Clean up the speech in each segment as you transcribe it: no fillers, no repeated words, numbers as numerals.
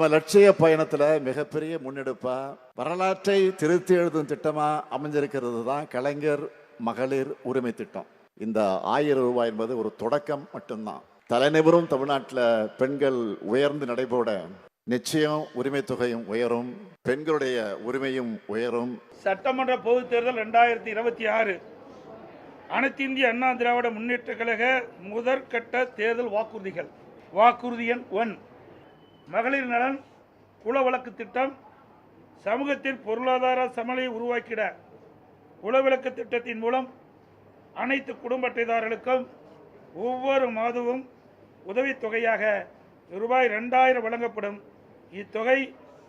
நம்ம லட்சிய பயணத்துல மிகப்பெரிய முன்னெடுப்பா வரலாற்றை திருத்தி எழுதும் திட்டமா அமைஞ்சிருக்கிறது தான் கலைஞர் மகளிர் உரிமை திட்டம். இந்த 1000 ரூபாய் என்பது ஒரு தொடக்கம் மட்டும்தான். தலைநிபுறும் தமிழ்நாட்டில் பெண்கள் உயர்ந்து நடைபோட நிச்சயம் உரிமை தொகையும் உயரும், பெண்களுடைய உரிமையும் உயரும். சட்டமன்ற பொதுத் தேர்தல் 2026 அனைத்து இந்திய அண்ணா திராவிட முன்னேற்ற கழக முதற்கட்ட தேர்தல் வாக்குறுதிகள். வாக்குறுதி எண் 1, மகளிர் நலன் குல வழக்கு திட்டம். சமூகத்தில் பொருளாதார சமநிலையை உருவாக்கிட குலவிளக்கு திட்டத்தின் மூலம் அனைத்து குடும்ப அட்டைதாரர்களுக்கும் ஒவ்வொரு மாதமும் உதவித்தொகையாக ரூபாய் 2000 வழங்கப்படும். இத்தொகை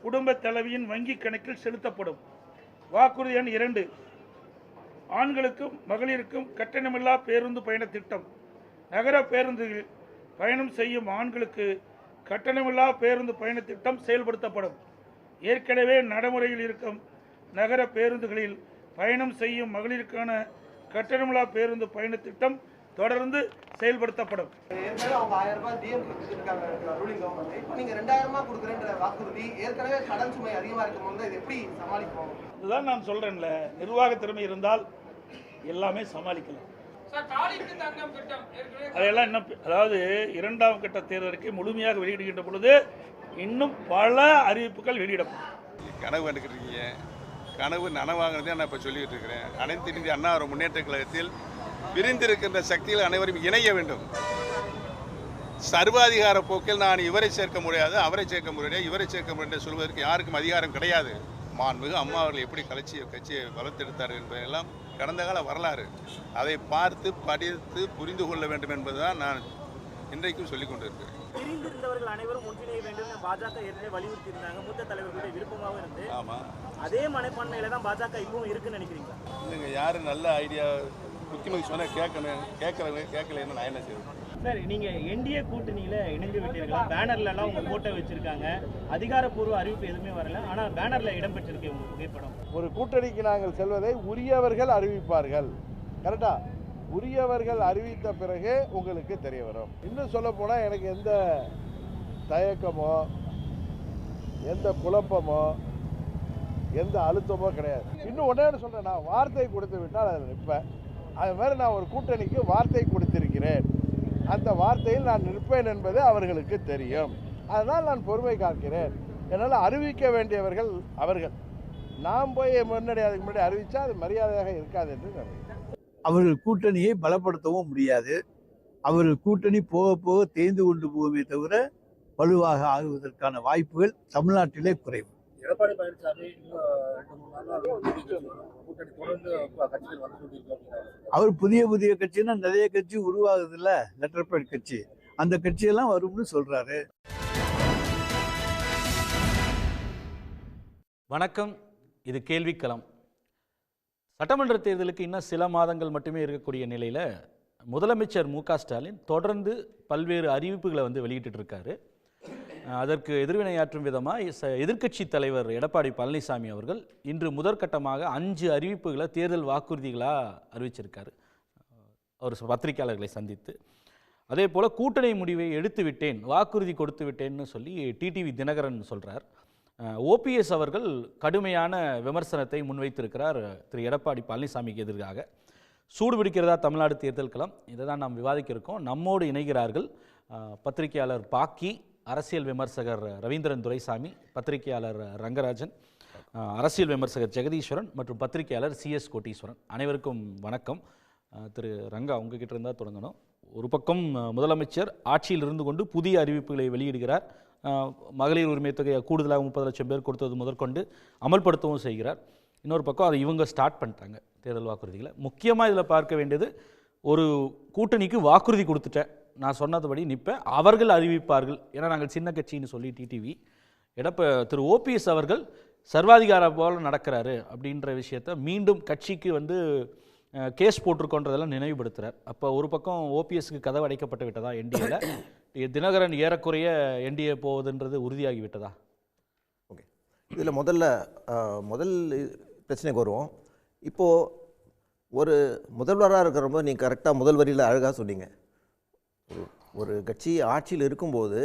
குடும்ப தலைவியின் வங்கி கணக்கில் செலுத்தப்படும். வாக்குறுதி எண் 2, ஆண்களுக்கும் மகளிருக்கும் கட்டணமில்லா பேருந்து பயண திட்டம். நகர பேருந்துகளில் பயணம் செய்யும் ஆண்களுக்கு கட்டணமில்லா பேருந்து பயண திட்டம் செயல்படுத்தப்படும். ஏற்கனவே நடைமுறையில் இருக்கும் நகர பேருந்துகளில் பயணம் செய்யும் மகளிருக்கான கட்டணமில்லா பேருந்து பயண திட்டம் தொடர்ந்து செயல்படுத்தப்படும். இதுதான் நான் சொல்றேன்ல, நிர்வாக திறமை இருந்தால் எல்லாமே சமாளிக்கலாம். அதெல்லாம் இன்னும், அதாவது 2ஆம் கட்ட தேர்தலுக்கு முழுமையாக வெளியிடுகின்ற பொழுது இன்னும் பல அறிவிப்புகள் வெளியிடப்படும். கனவு எடுக்கிறீங்க, கனவு நனவாகிறதே நான் இப்போ சொல்லிட்டு இருக்கிறேன். அனைத்து இந்திய அண்ணா முன்னேற்ற கழகத்தில் விரிந்திருக்கின்ற சக்திகள் அனைவரும் இணைய வேண்டும். சர்வாதிகார போக்கில் நான் இவரை சேர்க்க முடியாது, அவரை சேர்க்க முடியாது, இவரை சேர்க்க முடியாது சொல்வதற்கு யாருக்கும் அதிகாரம் கிடையாது. மாண்புமிகு அம்மா அவர்கள் எப்படி கட்சியை வளர்த்தெடுத்தார் என்பதெல்லாம் கடந்த கால வரலாறு. அதை பார்த்து படித்து புரிந்து கொள்ள வேண்டும் என்பதுதான் நான் இன்றைக்கும் சொல்லிக் கொண்டிருக்கிறேன். பிரிந்திருந்தவர்கள் அனைவரும் ஒன்றிணைய வேண்டும் பாஜக ஏற்கனவே வலியுறுத்தி இருந்தாங்க. மூத்த தலைவர்களுடைய விருப்பமாக இருந்து ஆமாம், அதே மனப்பான்மையில தான் பாஜக இப்பவும் இருக்குன்னு நினைக்கிறீங்களா? இல்லைங்க, யாரும் நல்ல ஐடியா முக்கியமாக சொன்னால் கேட்கலன்னு நான் என்ன செய்வேன்? சார், நீங்க என்டிஏ கூட்டணியில இணைந்து விட்டீர்களா? பேனர்ல எல்லாம் உங்க போட்டோ வச்சிருக்காங்க. அதிகாரப்பூர்வ அறிவிப்பு எதுவுமே வரல, ஆனா பேனர்ல இடம் பெற்றிருக்கு உங்க புகைப்படம். ஒரு கூட்டணிக்கு நாங்கள் செல்வதை உரியவர்கள் அறிவிப்பார்கள். கரெக்டா? உரியவர்கள் அறிவித்த பிறகு உங்களுக்கு தெரிய வரும். இன்னும் சொல்ல போனா எனக்கு எந்த தயக்கமோ எந்த குழப்பமோ எந்த அழுத்தமோ கிடையாது. இன்னும் ஒன்றே சொல்றேன், நான் வார்த்தை கொடுத்து விட்டால் அதில் நிற்பேன். அது மாதிரி நான் ஒரு கூட்டணிக்கு வார்த்தை கொடுத்திருக்கிறேன். அந்த வார்த்தையில் நான் நிற்பேன் என்பது அவர்களுக்கு தெரியும். அதனால் நான் பொறுமை காக்கிறேன். என்னால் அறிவிக்க வேண்டியவர்கள் அவர்கள். நாம் போய் அதுக்கு முன்னாடி அறிவித்தா அது மரியாதையாக இருக்காது என்று நினைக்கிறேன். அவர்கள் கூட்டணியை பலப்படுத்தவும் முடியாது. அவர்கள் கூட்டணி போக போக தேய்ந்து கொண்டு போகுமே தவிர வலுவாக ஆகுவதற்கான வாய்ப்புகள் தமிழ்நாட்டிலே குறைவு. எடப்பாடி பழனிசாமி அவர் புதிய புதிய கட்சின்னா நிறைய கட்சி உருவாகுது இல்ல, லெட்டர்பேட் கட்சி, அந்த கட்சியெல்லாம் வரும்னு சொல்றாரு. வணக்கம், இது கேள்விக்களம். சட்டமன்ற தேர்தலுக்கு இன்னும் சில மாதங்கள் மட்டுமே இருக்கக்கூடிய நிலையில் முதலமைச்சர் மு.க. ஸ்டாலின் தொடர்ந்து பல்வேறு அறிவிப்புகளை வெளியிட்டு இருக்காரு. அதற்கு எதிர்வினையாற்றும் விதமாக எதிர்க்கட்சி தலைவர் எடப்பாடி பழனிசாமி அவர்கள் இன்று முதற்கட்டமாக 5 அறிவிப்புகளை தேர்தல் வாக்குறுதிகளாக அறிவிச்சிருக்காரு அவர் பத்திரிகையாளர்களை சந்தித்து. அதே போல் கூட்டணி முடிவை எடுத்து விட்டேன், வாக்குறுதி கொடுத்து விட்டேன்னு சொல்லி டிடிவி தினகரன் சொல்கிறார். ஓபிஎஸ் அவர்கள் கடுமையான விமர்சனத்தை முன்வைத்திருக்கிறார் திரு எடப்பாடி பழனிசாமிக்கு எதிராக. சூடு பிடிக்கிறதா தமிழ்நாடு தேர்தல் களம், இதை தான் நாம் விவாதிக்க இருக்கோம். நம்மோடு இணைகிறார்கள் பத்திரிகையாளர் பாக்கி, அரசியல் விமர்சகர் ரவீந்திரன் துரைசாமி, பத்திரிகையாளர் ரங்கராஜன், அரசியல் விமர்சகர் ஜெகதீஸ்வரன் மற்றும் பத்திரிகையாளர் சிஎஸ் கோட்டீஸ்வரன். அனைவருக்கும் வணக்கம். திரு ரங்கா, உங்ககிட்ட இருந்தால் தொடங்கணும். ஒரு பக்கம் முதலமைச்சர் ஆட்சியில் இருந்து கொண்டு புதிய அறிவிப்புகளை வெளியிடுகிறார். மகளிர் உரிமை தொகையை கூடுதலாக 30 லட்சம் பேர் கொடுத்தது முதற்கொண்டு அமல்படுத்தவும் செய்கிறார். இன்னொரு பக்கம் அதை இவங்க ஸ்டார்ட் பண்ணிட்டாங்க தேர்தல் வாக்குறுதிகளை. முக்கியமாக இதில் பார்க்க வேண்டியது, ஒரு கூட்டணிக்கு வாக்குறுதி கொடுத்துட்டேன், நான் சொன்னதுபடி நிற்பேன், அவர்கள் அறிவிப்பார்கள், ஏன்னா நாங்கள் சின்ன கட்சின்னு சொல்லி டிடிவி. திரு ஓபிஎஸ் அவர்கள் சர்வாதிகார போல நடக்கிறாரு அப்படின்ற விஷயத்த மீண்டும் கட்சிக்கு கேஸ் போட்டிருக்கோன்றதெல்லாம் நினைவுபடுத்துகிறார். அப்போ ஒரு பக்கம் ஓபிஎஸ்க்கு கதவு அடைக்கப்பட்டு விட்டதா என்டிஏல? தினகரன் ஏறக்குறைய என்டிஏ போவதுன்றது உறுதியாகி விட்டதா? ஓகே, இதில் முதல் பிரச்சனைக்கு வருவோம். இப்போது ஒரு முதல்வராக இருக்கிறபோது நீங்கள் கரெக்டாக முதல் வரியில் அழகாக சொன்னீங்க. ஒரு கட்சி ஆட்சியில் இருக்கும்போது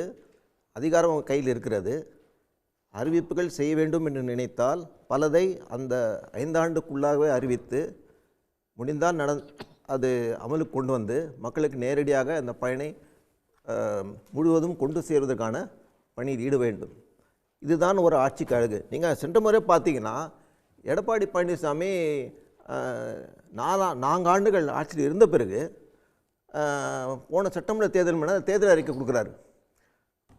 அதிகாரம் கையில் இருக்கிறது, அறிவிப்புகள் செய்ய வேண்டும் என்று நினைத்தால் பலதை அந்த 5 ஆண்டுக்குள்ளாகவே அறிவித்து முடிந்தால் அது அமலுக்கு கொண்டு வந்து மக்களுக்கு நேரடியாக அந்த பயனை முழுவதும் கொண்டு சேர்வதற்கான பணியில் ஈட வேண்டும். இதுதான் ஒரு ஆட்சிக்கு அழகு. நீங்கள் சென்ற முறை பார்த்தீங்கன்னா எடப்பாடி பழனிசாமி 4 ஆண்டுகள் ஆட்சியில் இருந்த பிறகு போன சட்டமன்ற தேர்தல் அறிக்கை கொடுக்குறாரு.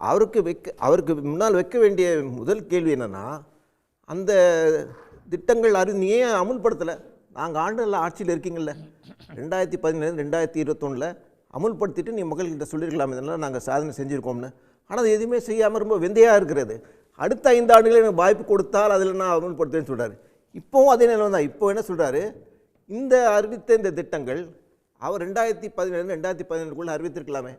அவருக்கு முன்னால் வைக்க வேண்டிய முதல் கேள்வி என்னென்னா, அந்த திட்டங்கள் நீ ஏன் அமுல்படுத்தலை? 4 ஆண்டுகளில் ஆட்சியில் இருக்கீங்கள்ல, 2017 2021 அமுல்படுத்திட்டு நீ மக்கள்கிட்ட சொல்லியிருக்கலாம் இதெல்லாம் நாங்கள் சாதனை செஞ்சுருக்கோம்னு. ஆனால் அது எதுவுமே செய்யாமல் ரொம்ப வெந்தையாக இருக்கிறது. அடுத்த 5 ஆண்டுகளில் எனக்கு வாய்ப்பு கொடுத்தால் அதில் நான் அமுல்படுத்துவேன்னு சொல்கிறாரு. இப்போவும் அதே நிலை தான். இப்போ என்ன சொல்கிறாரு, இந்த அறிவித்த இந்த திட்டங்கள் அவர் 2017 2017 அறிவித்திருக்கலாமே,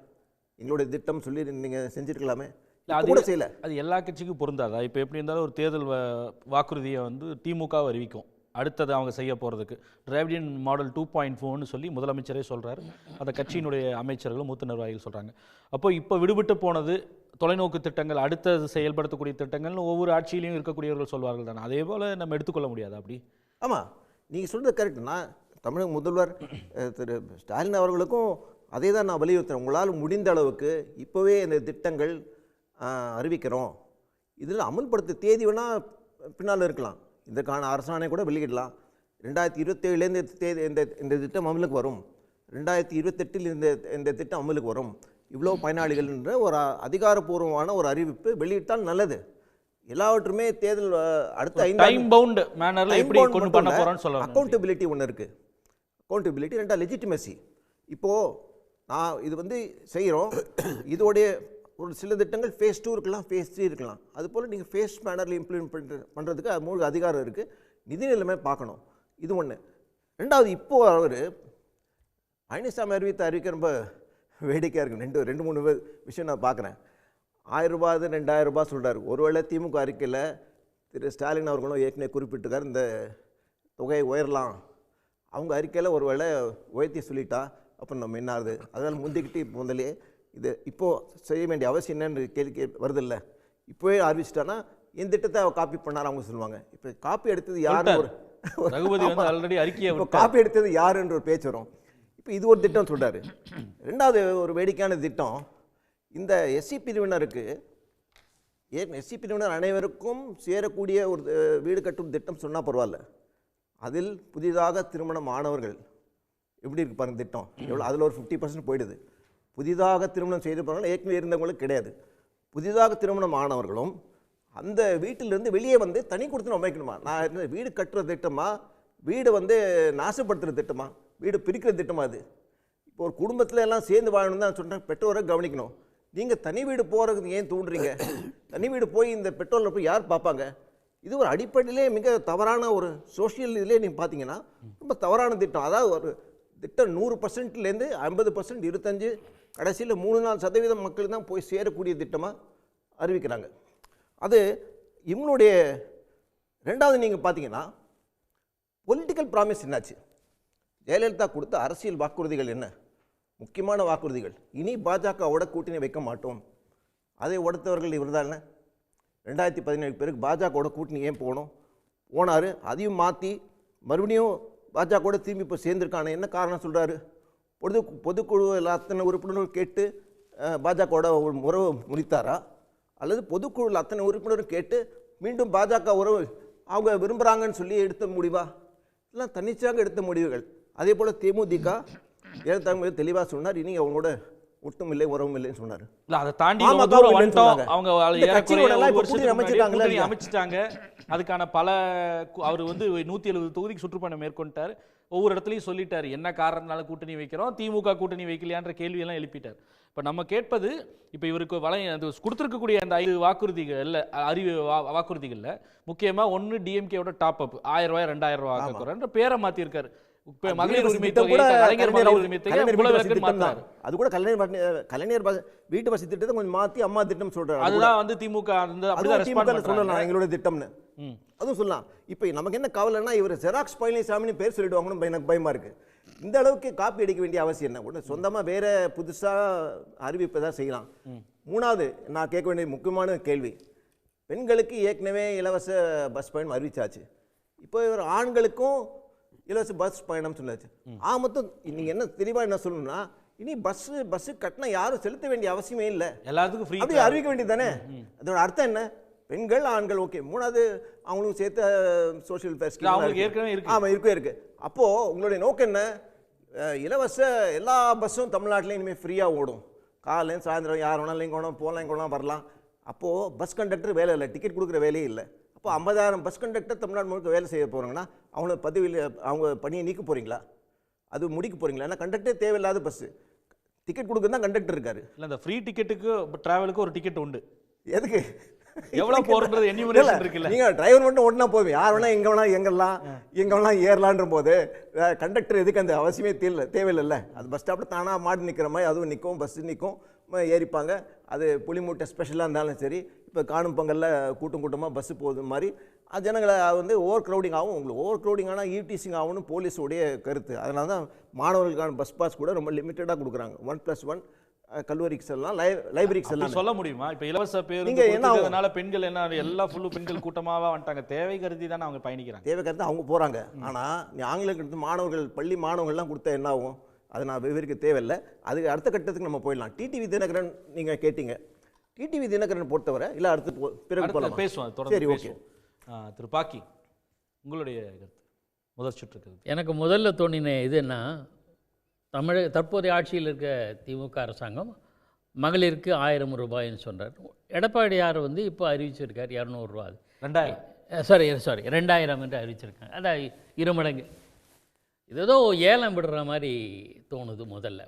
எங்களுடைய திட்டம் சொல்லி நீங்கள் செஞ்சுருக்கலாமே, அது கூட செய்யலை. அது எல்லா கட்சிக்கும் பொருந்தாதா? இப்போ எப்படி இருந்தாலும் ஒரு தேர்தல் வாக்குறுதியை வந்து திமுக அறிவிக்கும், அடுத்தது அவங்க செய்ய போகிறதுக்கு டிராவிடியன் மாடல் 2.4ன்னு சொல்லி முதலமைச்சரே சொல்கிறார், அந்த கட்சியினுடைய அமைச்சர்களும் மூத்த நிர்வாகிகள் சொல்கிறாங்க. அப்போ இப்போ விடுபட்டு போனது தொலைநோக்கு திட்டங்கள், அடுத்தது செயல்படுத்தக்கூடிய திட்டங்கள்னு ஒவ்வொரு ஆட்சியிலையும் இருக்கக்கூடியவர்கள் சொல்வார்கள் தானே, அதே போல் நம்ம எடுத்துக்கொள்ள முடியாது அப்படி? ஆமாம், நீங்கள் சொல்கிறது கரெக்டுனா. தமிழக முதல்வர் திரு ஸ்டாலின் அவர்களுக்கும் அதே தான் நான் வலியுறுத்துறேன். உங்களால் முடிந்த அளவுக்கு இப்போவே இந்த திட்டங்கள் அறிவிக்கிறோம், இதில் அமல்படுத்த தேதி வேணால் பின்னால் இருக்கலாம், இதற்கான அரசாணை கூட வெளியிடலாம். 2027 இந்த திட்டம் அமலுக்கு வரும், 2028 இந்த திட்டம் அமலுக்கு வரும், இவ்வளோ பயனாளிகள் என்ற ஒரு அதிகாரப்பூர்வமான ஒரு அறிவிப்பு வெளியிட்டால் நல்லது. எல்லாவற்றுமே தேர்தல் அடுத்த 5 டைம் பவுண்ட் மேனர்ல எப்படி கொண்டு பண்ண போறோம்னு சொல்றாங்க. அக்கௌண்டபிலிட்டி ஒன்று இருக்குது, அக்கௌண்டபிலிட்டி. 2 லெஜிட்டிமசி. இப்போது நான் இது வந்து செய்கிறோம், இதோடைய ஒரு சில திட்டங்கள் ஃபேஸ் 2 இருக்கலாம், ஃபேஸ் 3 இருக்கலாம். அதுபோல் நீங்கள் ஃபேஸ் மேனரில் இம்ப்ளிமெண்ட் பண்ணுறதுக்கு முழு அதிகாரம் இருக்குது. நிதி நிலைமை பார்க்கணும், இது ஒன்று. 2வது, இப்போது அவர் பழனிசாமி அறிவிக்க ரொம்ப வேடிக்கையாக இருக்குது. 2-3 விஷயம் நான் பார்க்குறேன். 1000 ரூபா 2000 ரூபாய் சொல்கிறார். ஒருவேளை திமுக அறிக்கையில் திரு ஸ்டாலின் அவர்களும் ஏற்கனவே குறிப்பிட்டிருக்கார், இந்த தொகையை உயரலாம். அவங்க அறிக்கையில் ஒருவேளை உயர்த்தி சொல்லிட்டா அப்புறம் நம்ம என்ன ஆகுது? அதனால் முந்திக்கிட்டு முதலே இது இப்போது செய்ய வேண்டிய அவசியம் என்னன்னு கேள்வி வருதில்ல. இப்போவே அறிவிச்சிட்டானா இந்த திட்டத்தை காப்பி பண்ணார் அவங்க சொல்லுவாங்க. இப்போ காப்பி எடுத்தது யார்? காப்பி எடுத்தது யாருன்ற ஒரு பேச்சு வரும். இப்போ இது ஒரு திட்டம் சொல்கிறாரு. 2வது ஒரு வேடிக்கையான திட்டம், இந்த எஸ்சி பிரிவினருக்கு எஸ்சி பிரிவினர் அனைவருக்கும் சேரக்கூடிய ஒரு வீடு கட்டும் திட்டம் சொன்னால் பரவாயில்ல, அதில் புதிதாக திருமணம் ஆனவர்கள் எப்படி இருக்கு பாருங்க திட்டம் எவ்வளோ, அதில் ஒரு 50% போயிடுது. புதிதாக திருமணம் செய்து போனாலும் ஏற்கனவே இருந்தவங்களுக்கு கிடையாது. புதிதாக திருமணம் ஆனவர்களும் அந்த வீட்டிலிருந்து வெளியே வந்து தனி கொடுத்து அமைக்கணுமா? நான் வீடு கட்டுற திட்டமா, வீடு வந்து நாசப்படுத்துகிற திட்டமா, வீடு பிரிக்கிற திட்டமா? அது இப்போ ஒரு குடும்பத்தில் எல்லாம் சேர்ந்து வாழணும் தான் சொல்கிறேன். பெற்றோரை கவனிக்கணும். நீங்கள் தனி வீடு போகிறதுக்கு ஏன் தூண்டுறீங்க? தனி வீடு போய் இந்த பெட்ரோலில் போய் யார் பார்ப்பாங்க? இது ஒரு அடிப்படையிலே மிக தவறான ஒரு சோஷியல் இதிலே நீங்கள் பார்த்தீங்கன்னா ரொம்ப தவறான திட்டம். அதாவது ஒரு திட்டம் 100%லேருந்து 50%, 25, கடைசியில் 3-4% மக்கள் தான் போய் சேரக்கூடிய திட்டமாக அறிவிக்கிறாங்க. அது இவங்களுடைய 2வது நீங்கள் பார்த்தீங்கன்னா பொலிட்டிக்கல் ப்ராமிஸ் என்னாச்சு? ஜெயலலிதா கொடுத்த அரசியல் வாக்குறுதிகள் என்ன? முக்கியமான வாக்குறுதிகள். இனி பாஜகவோட கூட்டணி வைக்க மாட்டோம். அதை உடைத்தவர்கள் இவர் தான். 2017 பிறகு பாஜகவோட கூட்டணி ஏன் போனார்? அதையும் மாற்றி மறுபடியும் பாஜகவோட திரும்பி இப்போ சேர்ந்துருக்கான. என்ன காரணம் சொல்கிறாரு? பொதுக்குழுவில் அத்தனை உறுப்பினர்கள் கேட்டு பாஜகவோட ஒரு உறவு முறித்தாரா, அல்லது பொதுக்குழுவில் அத்தனை உறுப்பினரும் கேட்டு மீண்டும் பாஜக உறவு அவங்க விரும்புகிறாங்கன்னு சொல்லி எடுத்த முடிவா? எல்லாம் தன்னிச்சையாக எடுத்த முடிவுகள். அதே போல் தேமுதிக ஏற்கனவே தெளிவாக சொன்னார், இனி அவங்களோட ஒட்டும் இல்லை உறவும் இல்லைன்னு சொன்னார். அதை தாண்டி அமைச்சிட்டாங்க. அதுக்கான பல அவர் வந்து 170 தொகுதிக்கு சுற்றுப்பயணம் மேற்கொண்டார். ஒவ்வொரு இடத்துலையும் சொல்லிட்டார் என்ன காரணத்தினால கூட்டணி வைக்கிறோம், திமுக கூட்டணி வைக்கலையான்ற கேள்வியெல்லாம் எழுப்பிட்டார். இப்போ நம்ம கேட்பது, இப்போ இவருக்கு கொடுத்துருக்கக்கூடிய அந்த 5 வாக்குறுதிகள் வாக்குறுதிகளில் முக்கியமாக ஒன்று டிஎம்கேவோட டாப் அப் 1000 ரூபாய் 2000 ரூபாய் ஆக்குறன்ற பேரை மாற்றிருக்காரு. மகளிர் உரிமை தொகை, கலைஞர் மகளிர் உரிமை தொகை அது கூட கலைஞர் வீட்டு வசதி திட்டத்தை கொஞ்சம் மாற்றி அம்மா திட்டம் சொல்றாரு. அதுதான் வந்து திமுக சொல்லலாம் எங்களோட திட்டம்னு, அதுவும் சொல்லலாம். இப்போ நமக்கு என்ன கவலைன்னா இவர் ஜெராக்ஸ் பழனிசாமின்னு பேர் சொல்லிடுவாங்கன்னு எனக்கு பயமா இருக்கு. இந்த அளவுக்கு காப்பி அடிக்க வேண்டிய அவசியம் என்ன? ஒன்று சொந்தமாக வேற புதுசாக அறிவிப்பை தான் செய்யலாம். 3வது நான் கேட்க வேண்டிய முக்கியமான கேள்வி, பெண்களுக்கு ஏற்கனவே இலவச பஸ் பயணம் அறிவிச்சாச்சு. இப்போ இவர் ஆண்களுக்கும் இலவச பஸ் பயணம் சொன்னாச்சு. மொத்தம் நீங்கள் என்ன தெளிவாக என்ன சொல்லணும்னா, இனி பஸ்ஸு கட்டணம் யாரும் செலுத்த வேண்டிய அவசியமே இல்லை, எல்லாத்துக்கும் ஃப்ரீ அப்படி அறிவிக்க வேண்டியது தானே. அதோட அர்த்தம் என்ன? பெண்கள் ஆண்கள் ஓகே. மூணாவது அவங்களுக்கும் சேர்த்து சோஷியல் வெல்ஃபேர் ஸ்கீம் அவங்களுக்கு ஏற்கனவே இருக்கு. ஆமாம் இருக்கு. அப்போது உங்களுடைய நோக்கம் என்ன? இலவச எல்லா பஸ்ஸும் தமிழ்நாட்டிலையும் இனிமேல் ஃப்ரீயாக ஓடும். காலையில் சாயந்தரம் யார் வேணாலும் இங்கே வேணும் போகலாம், இங்கே வேணாலும் வரலாம். அப்போது பஸ் கண்டக்டர் வேலை இல்லை, டிக்கெட் கொடுக்குற வேலையே இல்லை. அப்போ 50,000 பஸ் கண்டக்டர் தமிழ்நாடு முழுக்க வேலை செய்ய போகிறாங்கன்னா அவங்கள பதவியில் அவங்க பணியை நீக்க போகிறீங்களா? அது முடிக்க போகிறீங்களா? ஏன்னா கண்டக்டர் தேவையில்லாத பஸ்ஸு, டிக்கெட் கொடுக்க தான் கண்டக்டர் இருக்காரு. இல்லை, இந்த ஃப்ரீ டிக்கெட்டுக்கு டிராவலுக்கு ஒரு டிக்கெட் உண்டு. எதுக்கு எவ்வளோ போகிறது என்யூமரேஷன் இருக்குல்ல. நீங்கள் டிரைவர் மட்டும் ஓட்டினா போதும், யார் வேணால் எங்கே வேணால் ஏறலான்ற போது கண்டக்டர் எதுக்கு அந்த அவசியமே தேவையில்லைல்ல. அது பஸ் ஸ்டாப்பில் தானாக மாடி நிற்கிற மாதிரி அதுவும் நிற்கும், பஸ்ஸு நிற்கும், ஏறிப்பாங்க. அது புளிமூட்டை ஸ்பெஷலாக இருந்தாலும் சரி, இப்போ காணும் பொங்கலில் கூட்டமாக பஸ்ஸு போகுது மாதிரி அது ஜனங்களை வந்து ஓவர் க்ரௌடிங் ஆகும். உங்களுக்கு ஓவர் க்ரௌடிங் ஆனால் ஈவ்டீசிங் ஆகும்னு போலீஸோடைய கருத்து. அதனால தான் மாணவர்களுக்கான பஸ் பாஸ் கூட ரொம்ப லிமிட்டடாக கொடுக்குறாங்க. 1+1 கல்லூரிக்கு செல்லலாம், லைப்ரரிக்கு செல்லலாம். சொல்ல முடியுமா? இப்போ இலவச பேருந்து பெண்கள் என்ன எல்லா ஃபுல்லு பெண்கள் கூட்டமாக வந்துட்டாங்க, தேவை கருதி தானே அவங்க பயணிக்கிறாங்க. தேவை கருதி அவங்க போகிறாங்க. ஆனால் நீ ஆங்கிலம் எடுத்து மாணவர்கள் பள்ளி மாணவர்கள்லாம் கொடுத்தா என்ன ஆகும்? அது நான் விவரிக்க தேவையில்லை. அதுக்கு அடுத்த கட்டத்துக்கு நம்ம போயிடலாம். டிடிவி தினகரன் நீங்கள் கேட்டீங்க. டிடிவி தினகரன் பொறுத்தவரை இல்லை அடுத்து பிறகு போகலாம், பேசுவோம். சரி, ஓகே. திரு பாக்கி, உங்களுடைய முதல் சுற்று கருத்து. எனக்கு முதல்ல தோணின இதுன்னா, தற்போதைய ஆட்சியில் இருக்க திமுக அரசாங்கம் மகளிருக்கு 1000 ரூபாய்ன்னு சொல்கிறார். எடப்பாடியார் வந்து இப்போ அறிவிச்சிருக்கார் 200 ரூபா. 2000 என்று அறிவிச்சிருக்காங்க. அதான் 2 மடங்கு. இது ஏதோ ஏலம் விடுற மாதிரி தோணுது. முதல்ல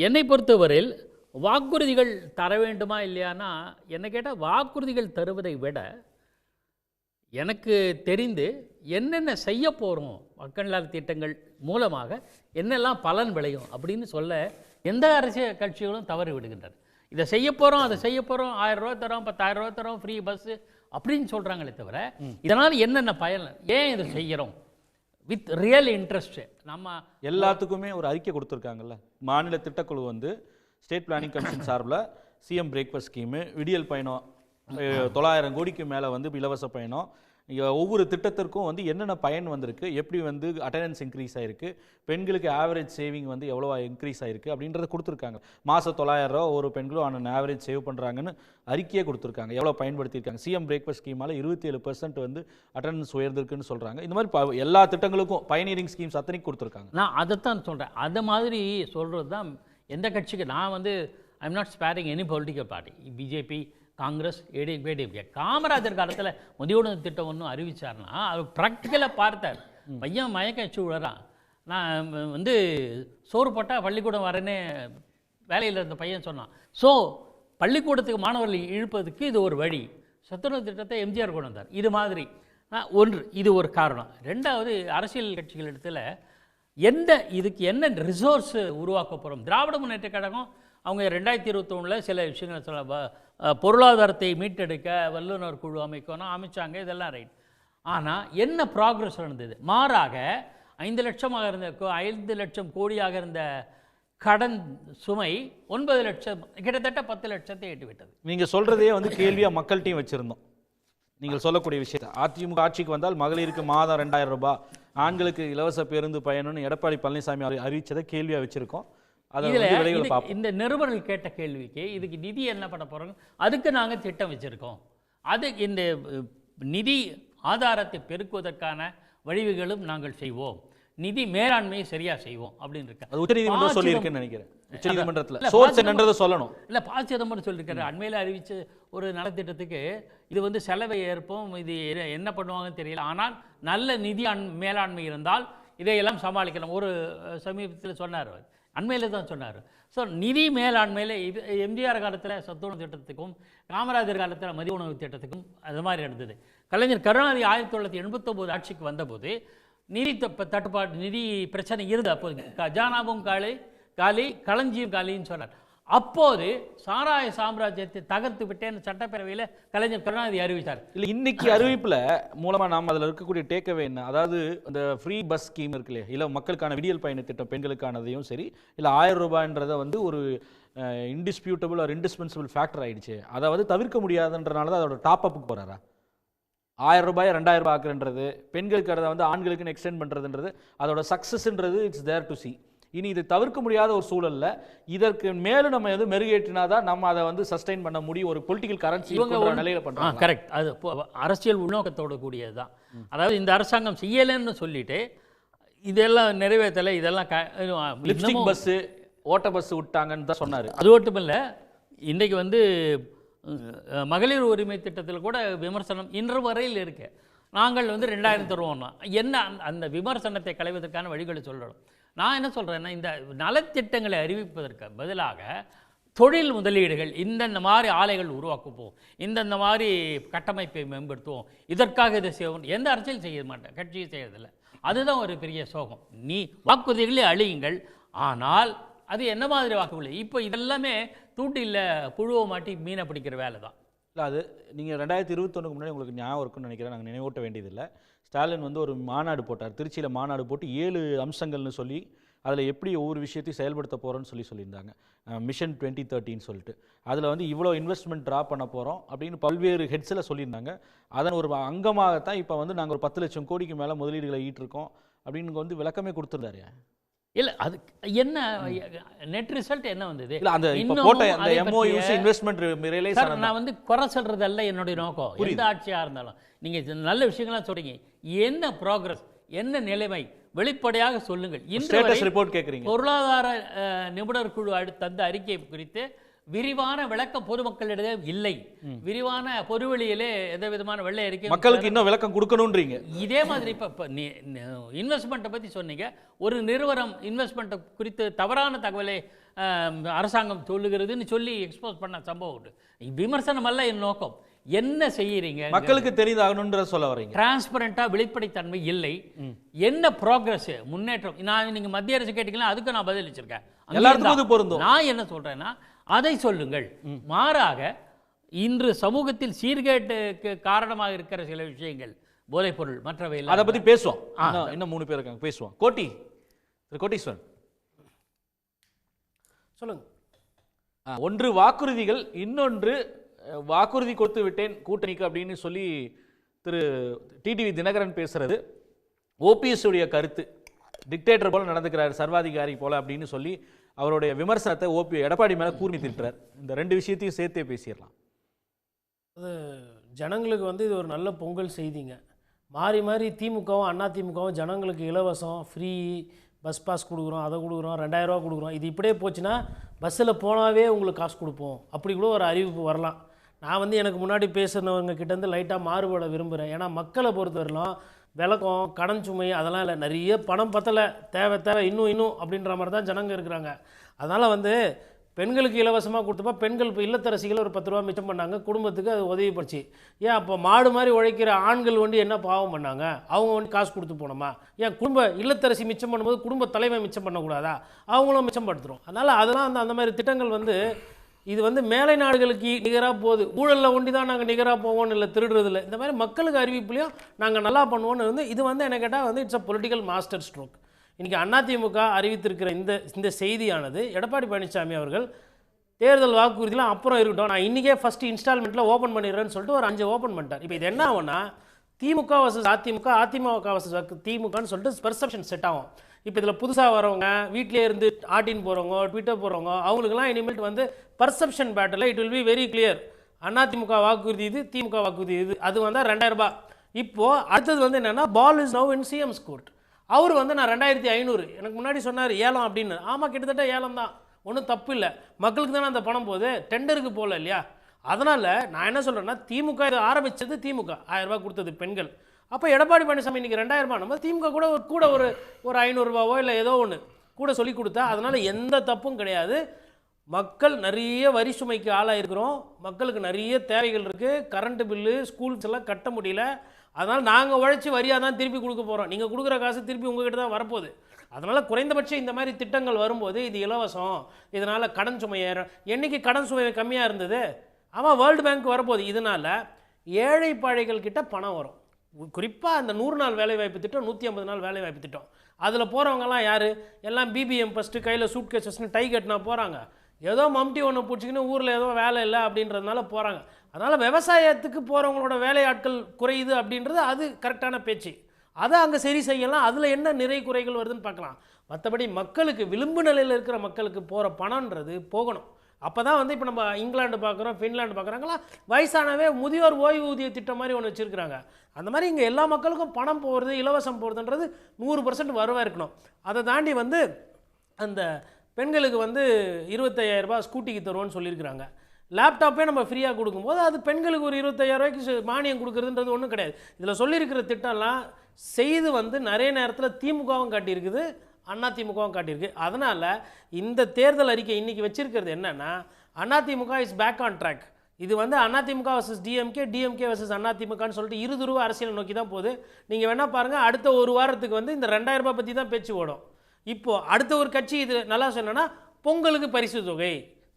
என்னை பொறுத்தவரையில் வாக்குறுதிகள் தர வேண்டுமா இல்லையானா, என்ன கேட்டால் வாக்குறுதிகள் தருவதை விட எனக்கு தெரிந்து என்னென்ன செய்ய போகிறோம், மக்கள் நல திட்டங்கள் மூலமாக என்னெல்லாம் பலன் விளையும் அப்படின்னு சொல்ல எந்த அரசியல் கட்சிகளும் தவறி விடுகின்றன. இதை செய்ய போகிறோம், அதை செய்ய போகிறோம், 1000 ரூபா தரோம், 10,000 ரூபா தரோம், ஃப்ரீ பஸ்ஸு அப்படின்னு சொல்கிறாங்களே தவிர இதனால் என்னென்ன பயன், ஏன் இதை செய்கிறோம் வித் ரியல் இன்ட்ரெஸ்ட்டு. நம்ம எல்லாத்துக்குமே ஒரு அறிக்கை கொடுத்துருக்காங்கல்ல. மாநில திட்டக்குழு வந்து ஸ்டேட் பிளானிங் கமிஷன் சார்பில் சிஎம் பிரேக்ஃபாஸ்ட் ஸ்கீமு, விடியல் பயணம், 900 கோடிக்கு மேலே வந்து இலவச பயணம், ஒவ்வொரு திட்டத்திற்கும் வந்து என்னென்ன பயன் வந்திருக்கு, எப்படி வந்து அட்டெண்டன்ஸ் இன்க்ரீஸ் ஆகிருக்கு, பெண்களுக்கு ஆவரேஜ் சேவிங் வந்து எவ்வளோ இன்க்ரீஸ் ஆகிருக்கு அப்படின்றத கொடுத்துருக்காங்க. மாதம் 900 ரூபா ஒரு பெண்களும் ஆன ஆவரேஜ் சேவ் பண்ணுறாங்கன்னு அறிக்கையே கொடுத்துருக்காங்க. எவ்வளோ பயன்படுத்தியிருக்காங்க. சிஎம் பிரேக்ஃபாஸ்ட் ஸ்கீமால் 27% வந்து அட்டெண்டன்ஸ் உயர்ந்திருக்குன்னு சொல்கிறாங்க. இந்த மாதிரி எல்லா திட்டங்களுக்கும் பயனீரிங் ஸ்கீம்ஸ் அத்தனைக்கு கொடுத்துருக்காங்க. நான் அதைத்தான் சொல்கிறேன். அதை மாதிரி சொல்கிறது தான் எந்த கட்சிக்கு. நான் வந்து I am not sparing any political party, BJP, Congress, ADMK. Kamarajar காலத்தில் முதியோர் திட்டம் ஒன்றும் அறிவிச்சார்னா அவர் ப்ராக்டிக்கலாக பார்த்தார். பையன் மயக்க வச்சு விழறான், நான் வந்து சோறு போட்டால் பள்ளிக்கூடம் வரேன்னு வேலையில் இருந்த பையன் சொன்னான். ஸோ பள்ளிக்கூடத்துக்கு மாணவர்களை இழுப்பதுக்கு இது ஒரு வழி. சத்துணவு திட்டத்தை எம்ஜிஆர் கொண்டு வந்தார். இது மாதிரி ஒன்று, இது ஒரு காரணம். ரெண்டாவது, அரசியல் கட்சிகள் இடத்துல இதுக்கு என்ன ரிசோர்ஸ் உருவாக்க போகிறோம். திராவிட முன்னேற்ற கழகம் அவங்க 2021 சில விஷயங்களை சொல்ல, பொருளாதாரத்தை மீட்டெடுக்க வல்லுநர் குழு அமைக்கணும், அமைச்சாங்க, இதெல்லாம் ரைட். ஆனால் என்ன ப்ராக்ரஸ் நடந்தது? மாறாக 5 லட்சமாக இருந்த 5 லட்சம் கோடியாக இருந்த கடன் சுமை 9 லட்சம், கிட்டத்தட்ட 10 லட்சத்தை எட்டிவிட்டது. நீங்கள் சொல்கிறதே வந்து கேள்வியாக மக்கள்கிட்டையும் வச்சுருந்தோம். நீங்கள் சொல்லக்கூடிய விஷயத்தை அதிமுக ஆட்சிக்கு வந்தால் மகளிருக்கு மாதம் 2000 ரூபாய், ஆண்களுக்கு இலவச பேருந்து பயணம்னு எடப்பாடி பழனிசாமி அறிவிச்சதை கேள்வியாக வச்சுருக்கோம். இந்த நிருபர்கள் கேட்ட கேள்விக்கு இதுக்கு நிதி என்ன பண்ண போகிறோம், அதுக்கு நாங்கள் திட்டம் வச்சுருக்கோம். அது இந்த நிதி ஆதாரத்தை பெருக்குவதற்கான வழிவகைகளும் நாங்கள் செய்வோம், நிதி மேலாண்மையை சரியாக செய்வோம் அப்படின்னு இருக்க. அது உச்சநீதிமன்றம் சொல்லியிருக்குன்னு நினைக்கிறேன். உச்சநீதிமன்றத்தில் சோர்ஸ் என்னன்றதை சொல்லணும். இல்லை, ப. சிதம்பரம் சொல்லியிருக்காரு. அண்மையில் அறிவித்த ஒரு நலத்திட்டத்துக்கு இது வந்து செலவை ஏற்போம், இது என்ன பண்ணுவாங்கன்னு தெரியல, ஆனால் நல்ல நிதி மேலாண்மை இருந்தால் இதையெல்லாம் சமாளிக்கலாம். ஒரு சமீபத்தில் சொன்னார், அண்மையில் தான் சொன்னார். ஸோ நிதி மேலாண்மையில் இது எம்ஜிஆர் காலத்தில் சத்துணவு திட்டத்துக்கும் காமராஜர் காலத்தில் மதிய உணவு திட்டத்துக்கும் அது மாதிரி நடந்தது. கலைஞர் கருணாநிதி 1989 ஆட்சிக்கு வந்தபோது நிதி தட்டுப்பாடு, நிதி பிரச்சனை இருந்தது. அப்போது கஜானாவும் காலி, களஞ்சியும் காலின்னு சொன்னார். அப்போது சாராய சாம்ராஜ்யத்தை தகர்த்து விட்டேன்னு சட்டப்பேரவையில் கலைஞர் கருணாநிதி அறிவித்தார். இல்லை, இன்னைக்கு அறிவிப்பில் மூலமாக நாம் அதில் இருக்கக்கூடிய டேக்அவே என்ன, அதாவது அந்த ஃப்ரீ பஸ் ஸ்கீம் இருக்கு இல்லையா, இல்லை மக்களுக்கான விடியல் பயண திட்டம் பெண்களுக்கானதையும் சரி, இல்லை 1000 ரூபாய்ன்றதை வந்து ஒரு இன்டிஸ்பியூட்டபிள் ஒரு இன்டிஸ்பென்சிபிள் ஃபேக்டர் ஆயிடுச்சு, அதை வந்து தவிர்க்க முடியாதுன்றனால தான் அதோட டாப் அப்புக்கு போகிறாரா? 1000 ரூபாய் 2000 ரூபாய் ஆக்குன்றது, பெண்களுக்கு அதை வந்து ஆண்களுக்குன்னு எக்ஸ்டெண்ட் பண்ணுறதுன்றது அதோட சக்ஸஸ்ன்றது இட்ஸ் தேர் டு சி. இனி இது தவிர்க்க முடியாத ஒரு சூழல்ல இதற்கு மேலும் நம்ம எது மெருகேற்றினாதான் நம்ம அதை வந்து சஸ்டைன் பண்ண முடியும். ஒரு பொலிட்டிக்கல் கரன்சி நிலையில பண்றாங்க. கரெக்ட். அது அரசியல் உள்நோக்கத்தோடு கூடியது தான். அதாவது இந்த அரசாங்கம் செய்யலைன்னு சொல்லிட்டு இதெல்லாம் நிறைவேற்றலை, இதெல்லாம் லிப்ஸ்டிக் பஸ் ஓட்ட பஸ் விட்டாங்கன்னு தான் சொன்னார். அது மட்டும் இல்லை, இன்றைக்கு வந்து மகளிர் உரிமை திட்டத்தில் கூட விமர்சனம் இன்று வரையில் இருக்கு. நாங்கள் வந்து 2000 தருவோம்னா என்ன, அந்த விமர்சனத்தை களைவதற்கான வழிகளை சொல்லணும். நான் என்ன சொல்கிறேன்னா, இந்த நலத்திட்டங்களை அறிவிப்பதற்கு பதிலாக தொழில் முதலீடுகள், இந்தந்த மாதிரி ஆலைகள் உருவாக்குவோம், இந்தந்த மாதிரி கட்டமைப்பை மேம்படுத்துவோம், இதற்காக இதை செய்வோம், எந்த அரசியல் செய்ய மாட்டேன், கட்சியும் செய்யறதில்லை. அதுதான் ஒரு பெரிய சோகம். நீ வாக்குறுதிகளை அழியுங்கள், ஆனால் அது என்ன மாதிரி வாக்குறுதி? இப்போ இதெல்லாமே தூண்டில் புழுவை மாட்டி மீனை பிடிக்கிற வேலை தான். இல்லை, அது நீங்கள் 2021 முன்னாடி உங்களுக்கு ஞாபகம் இருக்குன்னு நினைக்கிறேன், நாங்கள் நினைவூட்ட வேண்டியதில்லை. ஸ்டாலின் வந்து ஒரு மாநாடு போட்டார், திருச்சியில் மாநாடு போட்டு 7 அம்சங்கள்னு சொல்லி அதில் எப்படி ஒவ்வொரு விஷயத்தையும் செயல்படுத்த போகிறோன்னு சொல்லியிருந்தாங்க. மிஷன் 2030 சொல்லிட்டு அதில் வந்து இவ்வளோ இன்வெஸ்ட்மெண்ட் ட்ரா பண்ண போகிறோம் அப்படின்னு பல்வேறு ஹெட்ஸில் சொல்லியிருந்தாங்க. அதன் ஒரு அங்கமாகத்தான் இப்போ வந்து நாங்கள் ஒரு 10 லட்சம் கோடிக்கு மேலே முதலீடுகளை ஈட்டிருக்கோம் அப்படின்னு வந்து விளக்கமே கொடுத்துருந்தாரு. இல்லை, அது என்ன நெட் ரிசல்ட் என்ன வந்தது? இல்லை, அந்த போட்ட அந்த எம்ஓயூஸ் இன்வெஸ்ட்மெண்ட் ரியலைஸ் ஆனது. நான் வந்து குறை சொல்றதல்ல என்னுடைய நோக்கம். எந்த ஆட்சியாக இருந்தாலும் நீங்கள் நல்ல விஷயங்கள்லாம் சொல்றீங்க, என்ன ப்ராக்ரஸ், என்ன நிலைமை வெளிப்படையாக சொல்லுங்கள். ஸ்டேட்டஸ் ரிப்போர்ட் கேட்குறீங்க. பொருளாதார நிபுணர் குழு தந்த அறிக்கை குறித்து விரிவான விளக்கம் பொதுமக்களிடையே இல்லை. விரிவான பொதுவெளியிலே எந்த விதமான வெள்ளை அறிக்கை மக்களுக்கு இன்னும் விளக்கம் கொடுக்கணும்ன்றீங்க. இதே மாதிரி இப்போ இன்வெஸ்ட்மெண்ட்டை பற்றி சொன்னீங்க. ஒரு நிறுவனம் இன்வெஸ்ட்மெண்ட் குறித்து தவறான தகவலை அரசாங்கம் சொல்லுகிறதுன்னு சொல்லி எக்ஸ்போஸ் பண்ண சம்பவம் உண்டு. விமர்சனம் அல்ல என் நோக்கம். என்ன செய்யறீங்க, மக்களுக்கு தெரிந்தாகணும்ன்ற சொல்ல வரீங்க. டிரான்ஸ்பரண்டா வெளிப்படைத்தன்மை இல்லை. என்ன ப்ராக்ரஸ், முன்னேற்றம்? நான் நீங்க மத்திய அரசு கேட்டீங்கன்னா அதுக்கு நான் பதில் வச்சிருக்கேன். எல்லாத்துக்கும் பொருந்தும். நான் என்ன சொல்றேன்னா அதை சொல்லுங்கள். மாறாக இன்று சமூகத்தில் சீர்கேட்டுக்கு காரணமாக இருக்கிற சில விஷயங்கள், போதைப் பொருள், மற்றவை அதை பத்தி பேசுவோம். இன்னும் 3 பேர் இருக்காங்க, பேசுவோம். கோட்டீஸ்வரன் சொல்லுங்க. ஒன்று வாக்குறுதிகள், இன்னொன்று வாக்குறுதி கொடுத்து விட்டேன் கூட்டணிக்கு அப்படின்னு சொல்லி திரு டிடிவி தினகரன் பேசுறது. ஓபிஎஸ் உடைய கருத்து, டிக்டேட்டர் போல நடந்துக்கிறார், சர்வாதிகாரி போல அப்படின்னு சொல்லி அவருடைய விமர்சனத்தை எடப்பாடி மேல கூர்மி திட்டுறார். இந்த 2 விஷயத்தையும் சேர்த்தே பேசிடலாம். அது ஜனங்களுக்கு வந்து இது ஒரு நல்ல பொங்கல் செய்திங்க. மாறி மாறி திமுகவும் அதிமுகவும் ஜனங்களுக்கு இலவசம், ஃப்ரீ பஸ் பாஸ் கொடுக்குறோம், அதை கொடுக்குறோம், 2000 ரூபா கொடுக்குறோம். இது இப்படியே போச்சுன்னா பஸ்ஸில் போனாவே உங்களுக்கு காசு கொடுப்போம், அப்படி கூட ஒரு அறிவிப்பு வரலாம். நான் வந்து எனக்கு முன்னாடி பேசுனவங்க கிட்டேருந்து லைட்டாக மாறுபட விரும்புகிறேன். ஏன்னா மக்களை பொறுத்தவரையிலும் விளக்கம், கடன் சுமை அதெல்லாம் இல்லை, நிறைய பணம் பத்தலை, தேவை இன்னும் அப்படின்ற மாதிரி தான் ஜனங்க இருக்கிறாங்க. அதனால் வந்து பெண்களுக்கு இலவசமாக கொடுத்தப்ப பெண்கள் இப்போ இல்லத்தரசிகள் ஒரு 10 ரூபா மிச்சம் பண்ணாங்க, குடும்பத்துக்கு அது உதவி பண்ணுச்சு. ஏன் அப்போ மாடு மாதிரி உழைக்கிற ஆண்கள் வந்து என்ன பாவம் பண்ணாங்க? அவங்க வந்து காசு கொடுத்து போனோமா? ஏன் குடும்ப இல்லத்தரசி மிச்சம் பண்ணும்போது குடும்ப தலைமை மிச்சம் பண்ணக்கூடாதா? அவங்களும் மிச்சம் படுத்துகிறோம். அதனால் அதெல்லாம் அந்த மாதிரி திட்டங்கள் வந்து இது வந்து மேலை நாடுகளுக்கு நிகராக போகுது. ஊழலில் ஒண்டி தான் நாங்கள் நிகராக போவோம்னு இல்லை, திருடுறதில்லை. இந்த மாதிரி மக்களுக்கு அறிவிப்புலையும் நாங்கள் நல்லா பண்ணுவோன்னு வந்து இது வந்து என்ன கேட்டால் வந்து it's a political master stroke. இன்றைக்கி அதிமுக அறிவித்திருக்கிற இந்த செய்தியானது எடப்பாடி பழனிசாமி அவர்கள் தேர்தல் வாக்குறுதிலாம் அப்புறம் இருக்கட்டும், நான் இன்றைக்கே ஃபஸ்ட்டு இன்ஸ்டால்மெண்ட்டில் ஓப்பன் பண்ணிடுறேன்னு சொல்லிட்டு ஒரு 5 ஓப்பன் பண்ணிட்டார். இப்போ இது என்ன ஆகும்னா திமுக வர்சஸ் அதிமுக, அதிமுக வர்சஸ் திமுகன்னு சொல்லிட்டு பெர்செப்ஷன் செட் ஆகும். இப்போ இதில் புதுசாக வரவங்க, வீட்டிலே இருந்து ஆட்டின் போகிறவங்க, ட்விட்டர் போகிறவங்க, அவங்களுக்குலாம் இனிமேல்ட்டு வந்து perception battle it will be very clear. AIADMK வாக்குறுதி இது, திமுக வாக்குறுதி இது. அது வந்தால் 2000 ரூபாய். இப்போது அடுத்தது வந்து என்னென்னா ball is now in CM's court. அவர் வந்து நான் 2500 எனக்கு முன்னாடி சொன்னார் ஏலம் அப்படின்னு. ஆமாம், கிட்டத்தட்ட ஏலம் தான், ஒன்றும் தப்பு இல்லை. மக்களுக்கு தானே அந்த பணம் போகுது, டெண்டருக்கு போகல இல்லையா? அதனால் நான் என்ன சொல்கிறேன்னா திமுக இதை ஆரம்பித்தது, திமுக 1000 ரூபாய் கொடுத்தது பெண்கள். அப்போ எடப்பாடி பழனிசாமி இன்றைக்கி 2000 ரூபாய் நம்ம திமுக கூட ஒரு 500 ரூபாவோ இல்லை ஏதோ ஒன்று கூட சொல்லி கொடுத்தா அதனால் எந்த தப்பும் கிடையாது. மக்கள் நிறைய வரி சுமைக்கு ஆளாயிருக்கிறோம், மக்களுக்கு நிறைய தேவைகள் இருக்குது, கரண்ட் பில்லு ஸ்கூல்ஸ் எல்லாம் கட்ட முடியல, அதனால் நாங்கள் உழைச்சி வரியாக தான் திருப்பி கொடுக்க போகிறோம், நீங்கள் கொடுக்குற காசு திருப்பி உங்ககிட்ட தான் வரப்போகுது. அதனால் குறைந்தபட்சம் இந்த மாதிரி திட்டங்கள் வரும்போது இது இலவசம், இதனால் கடன் சுமை ஏறும். என்றைக்கு கடன் சுமை கம்மியாக இருந்தது? ஆமாம், வேர்ல்டு பேங்க் வரப்போகுது. இதனால் ஏழை பாழைகள் கிட்ட பணம் வரும். குறிப்பாக அந்த 100 நாள் வேலைவாய்ப்பு திட்டம், 150 நாள் வேலைவாய்ப்பு திட்டம், அதில் போகிறவங்கலாம் யார்? எல்லாம் பிபிஎம் ஃபஸ்ட்டு கையில் சூட் கேசஸ்ன்னு டை கட்டினா போகிறாங்க. ஏதோ மம்டி ஒன்று பிடிச்சிக்கின்னு ஊரில் ஏதோ வேலை இல்லை அப்படின்றதுனால போகிறாங்க. அதனால் விவசாயத்துக்கு போகிறவங்களோட வேலையாட்கள் குறையுது அப்படின்றது அது கரெக்டான பேச்சு. அதை அங்கே சரி செய்யலாம், அதில் என்ன நிறை குறைகள் வருதுன்னு பார்க்கலாம். மற்றபடி மக்களுக்கு விளிம்பு நிலையில் இருக்கிற மக்களுக்கு போகிற பணன்றது போகணும். அப்போ தான் வந்து இப்போ நம்ம இங்கிலாந்து பார்க்குறோம், ஃபின்லாண்டு பார்க்குறாங்களா, வயசானவே முதியோர் ஓய்வூதிய திட்டம் மாதிரி ஒன்று வச்சுருக்கிறாங்க. அந்த மாதிரி இங்கே எல்லா மக்களுக்கும் பணம் போகிறது, இலவசம் போகிறதுன்றது 100% வரவாக இருக்கணும். அதை தாண்டி வந்து அந்த பெண்களுக்கு வந்து 25,000 ரூபாய் ஸ்கூட்டிக்கு தருவோன்னு சொல்லியிருக்கிறாங்க. லேப்டாப்பே நம்ம ஃப்ரீயாக கொடுக்கும்போது அது பெண்களுக்கு ஒரு 25,000 ரூபாய்க்கு மானியம் கொடுக்குறதுன்றது ஒன்றும் கிடையாது. இதில் சொல்லியிருக்கிற திட்டம்லாம் செய்து வந்து நிறைய நேரத்தில் திமுகவும் காட்டியிருக்குது, அதிமுகவும் காட்டியிருக்கு. அதனால் இந்த தேர்தல் அறிக்கை இன்றைக்கி வச்சிருக்கிறது என்னென்னா, AIADMK is back on track. இது வந்து AIADMK versus DMK, DMK versus அதிமுகன்னு சொல்லிட்டு இருதுருவ அரசியல் நோக்கி தான் போகுது. நீங்கள் வேணால் பாருங்கள், அடுத்த ஒரு வாரத்துக்கு வந்து இந்த 2000 ரூபாய் பற்றி தான் பேச்சு ஓடும். இப்போது அடுத்த ஒரு கட்சி இது நல்லா சொன்னோன்னா, பொங்கலுக்கு பரிசு தொகை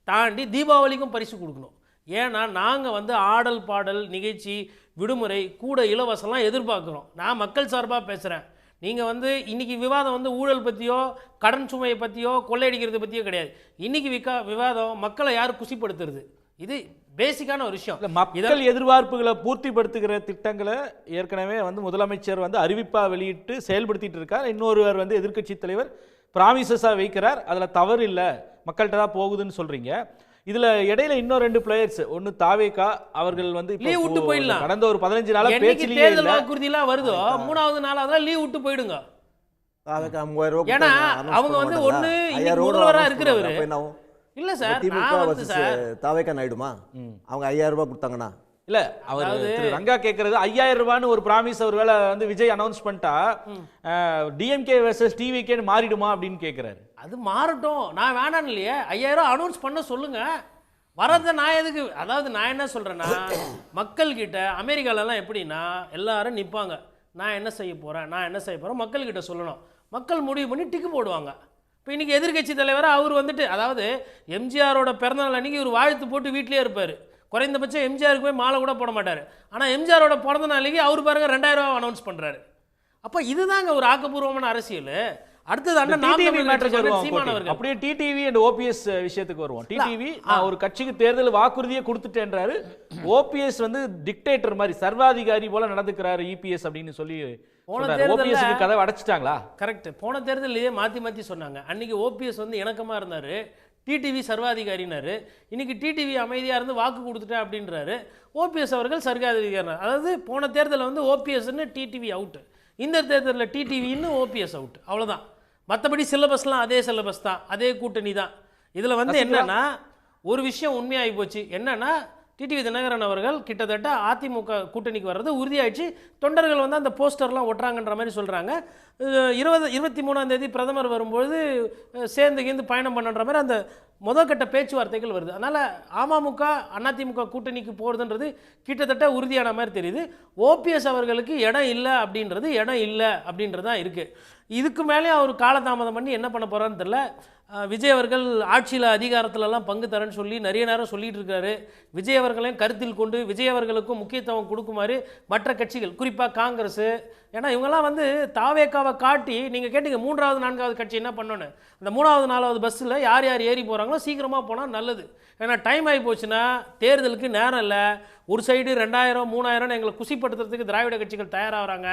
தாண்டி தீபாவளிக்கும் பரிசு கொடுக்கணும். ஏன்னா நாங்கள் வந்து ஆடல் பாடல் நிகழ்ச்சி, விடுமுறை, கூட இலவசம்லாம் எதிர்பார்க்குறோம். நான் மக்கள் சார்பாக பேசுகிறேன். நீங்கள் வந்து இன்றைக்கி விவாதம் வந்து ஊழல் பற்றியோ கடன் சுமையை பற்றியோ கொள்ளையடிக்கிறத பற்றியோ கிடையாது. இன்றைக்கி விவாதம் மக்களை யார் குசிப்படுத்துறது, இது பேசிக்கான ஒரு விஷயம். மக்கள் எதிர்பார்ப்புகளை பூர்த்திப்படுத்துகிற திட்டங்களை ஏற்கனவே வந்து முதலமைச்சர் வந்து அறிவிப்பாக வெளியிட்டு செயல்படுத்திட்டு இருக்கார். இன்னொருவர் வந்து எதிர்க்கட்சி தலைவர் ப்ராமிசஸாக வைக்கிறார். அதில் தவறு இல்லை, மக்கள்கிட்ட தான் போகுதுன்னு சொல்கிறீங்க. இதுல இடையில இன்னும் 2 பிளேயர்ஸ், ஒன்னு தாவேகா அவர்கள் வந்து லீவ் விட்டு போயிடலாம். கடந்த ஒரு 15 நாளா பேச்சிலேயே தேர்தல் வாக்குறுதிலாம் வருதோ 3வது நாளாவது லீவ் விட்டு போயிடுங்க. தாவேகா 3000 ரூபாய் ஏன்னா அவங்க வந்து ஒண்ணு முதல்வரா இருக்கிறவரு இல்ல சார், நான் வந்து சார் தாவேகா நாயுடுமா அவங்க 5000 ரூபாய் கொடுத்தாங்கனா இல்ல, அவர் திரு ரங்கா கேக்குறது 5000 ரூபாய்னு ஒரு பிராமிஸ் ஒரு வேளை வந்து விஜய் அனௌன்ஸ் பண்ணிட்டா டிஎம்கே வெர்சஸ் டிவிகேன்னு மாறிடுமா அப்படின்னு கேக்குறாரு. அது மாறட்டும், நான் வேணான்னு இல்லையே, 5000 அனௌன்ஸ் பண்ண சொல்லுங்க. வரதை நான் எதுக்கு, அதாவது நான் என்ன சொல்றேன்னா, மக்கள்கிட்ட அமெரிக்காலலாம் எப்படின்னா எல்லாரும் நிற்பாங்க, நான் என்ன செய்ய போகிறேன் மக்கள்கிட்ட சொல்லணும், மக்கள் முடிவு பண்ணி டிக்கு போடுவாங்க. இப்போ இன்றைக்கி எதிர்கட்சி தலைவராக அவர் வந்துட்டு, அதாவது எம்ஜிஆரோட பிறந்தநாள் அன்றைக்கி ஒரு வாழ்த்து போட்டு வீட்டிலே இருப்பார். குறைந்தபட்சம் எம்ஜிஆருக்கு போய் மாலை கூட போட மாட்டார். ஆனால் எம்ஜிஆரோட பிறந்த நாளைக்கு அவர் பாருங்க 2000 ரூபா அனௌன்ஸ் பண்ணுறாரு. அப்போ இதுதாங்க ஒரு ஆக்கப்பூர்வமான அரசியல். அடுத்தது அப்படியே டிடிவி அண்ட் ஓபிஎஸ் விஷயத்துக்கு வருவோம். டிடிவி ஒரு கட்சிக்கு தேர்தல் வாக்குறுதியை கொடுத்துட்டேன்றாரு. ஓபிஎஸ் வந்து டிக்டேட்டர் மாதிரி சர்வாதிகாரி போல நடந்துக்கிறாரு இபிஎஸ் அப்படின்னு சொல்லி போன தேர்தல் கதவை அடைச்சிட்டாங்களா? கரெக்ட். போன தேர்தலையே மாற்றி சொன்னாங்க. அன்னைக்கு ஓபிஎஸ் வந்து இணக்கமாக இருந்தார், டிடிவி சர்வாதிகாரினாரு. இன்னைக்கு டிடிவி அமைதியாக இருந்து வாக்கு கொடுத்துட்டேன் அப்படின்றாரு. ஓபிஎஸ் அவர்கள் சர்வாதிகாரி. அதாவது போன தேர்தலில் வந்து ஓபிஎஸ்ன்னு டிடிவி அவுட்டு, இந்த தேர்தலில் டிடிவின்னு ஓபிஎஸ் அவுட், அவ்வளோதான். மற்றபடி சிலபஸ்லாம் அதே சிலபஸ் தான், அதே கூட்டணி தான். இதில் வந்து என்னன்னா ஒரு விஷயம் உண்மையாகி போச்சு. என்னன்னா டிடிவி தினகரன் அவர்கள் கிட்டத்தட்ட அதிமுக கூட்டணிக்கு வர்றது உறுதியாயிடுச்சு. தொண்டர்கள் வந்து அந்த போஸ்டர்லாம் ஒட்டுறாங்கன்ற மாதிரி சொல்கிறாங்க. 23ஆம் தேதி பிரதமர் வரும்போது சேர்ந்து பயணம் பண்ணுற மாதிரி அந்த முதற்கட்ட பேச்சுவார்த்தைகள் வருது. அதனால் அமமுக அதிமுக கூட்டணிக்கு போகிறதுன்றது கிட்டத்தட்ட உறுதியான மாதிரி தெரியுது. ஓபிஎஸ் அவர்களுக்கு இடம் இல்லை அப்படின்றது தான் இருக்குது. இதுக்கு மேலே அவர் காலதாமதம் பண்ணி என்ன பண்ண போகிறான்னு தெரியல. விஜய் அவர்கள் ஆட்சியில் அதிகாரத்திலலாம் பங்கு தரேன்னு சொல்லி நிறைய நேரம் சொல்லிட்டு இருக்காரு. விஜய் அவர்களையும் கருத்தில் கொண்டு விஜய் அவர்களுக்கும் முக்கியத்துவம் கொடுக்குமாறு மற்ற கட்சிகள், குறிப்பாக காங்கிரஸ், ஏன்னா இவங்கெல்லாம் வந்து தாவேக்காவை காட்டி, நீங்கள் கேட்டீங்க 3வது 4வது கட்சி என்ன பண்ணோன்னு, அந்த 3வது 4வது பஸ்ஸில் யார் ஏறி போகிறாங்களோ சீக்கிரமாக போனால் நல்லது. ஏன்னா டைம் ஆகி போச்சுன்னா தேர்தலுக்கு நேரம் இல்லை. ஒரு சைடு 2000 3000 எங்களை குசிப்படுத்துறதுக்கு திராவிட கட்சிகள் தயாராகிறாங்க.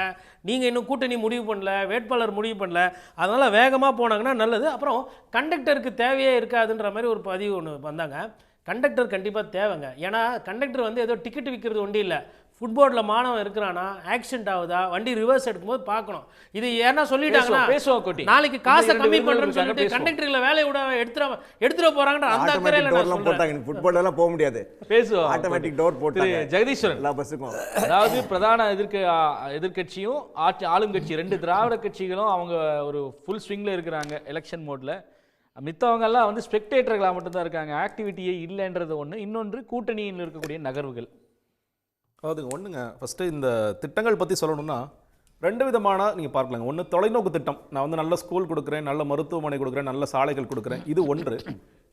நீங்கள் இன்னும் கூட்டணி முடிவு பண்ணல, வேட்பாளர் முடிவு பண்ணல, அதனால் வேகமாக போனாங்கன்னா நல்லது. அப்புறம் கண்டக்டருக்கு தேவையே இருக்காதுன்ற மாதிரி ஒரு பதிவு ஒன்று வந்தாங்க. கண்டக்டர் கண்டிப்பாக தேவைங்க. ஏன்னா கண்டக்டர் வந்து ஏதோ டிக்கெட் விற்கிறது ஒன்றும் இல்லை. ஃபுட்போர்டில் மாணவன் இருக்கிறானா, ஆக்சிடென்ட் ஆகுதா, வண்டி ரிவர்ஸ் எடுக்கும்போது பார்க்கணும். இது ஏன்னா சொல்லிட்டாங்கன்னா நாளைக்கு காசை கம்மி பண்ணுறேன்னு சொல்லிட்டு கண்டக்டர்களை வேலையை விட எடுத்துட போகிறாங்கன்ற அந்த அக்கறையில் ஃபுட்போர்டெல்லாம் போக முடியாது. பேசுவோம், ஆட்டோமேட்டிக் டோர் போட்டு ஜெகதீஸ்வரன் எல்லா பஸ்ஸுக்கும். அதாவது பிரதான எதிர்க்கட்சியும் ஆளுங்கட்சி 2 திராவிட கட்சிகளும் அவங்க ஒரு ஃபுல் ஸ்விங்கில் இருக்கிறாங்க எலெக்ஷன் மோடில். மித்தவங்கெல்லாம் வந்து ஸ்பெக்டேட்டர்களாக மட்டும்தான் இருக்காங்க, ஆக்டிவிட்டியே இல்லைன்றது ஒன்று. இன்னொன்று கூட்டணியில் இருக்கக்கூடிய நகர்வுகள். அதாவது ஒன்றுங்க, ஃபஸ்ட்டு இந்த திட்டங்கள் பற்றி சொல்லணும்னா 2 விதமான நீங்கள் பார்க்கலாங்க. ஒன்று தொலைநோக்கு திட்டம், நான் வந்து நல்ல ஸ்கூல் கொடுக்குறேன், நல்ல மருத்துவமனை கொடுக்குறேன், நல்ல சாலைகள் கொடுக்குறேன், இது ஒன்று.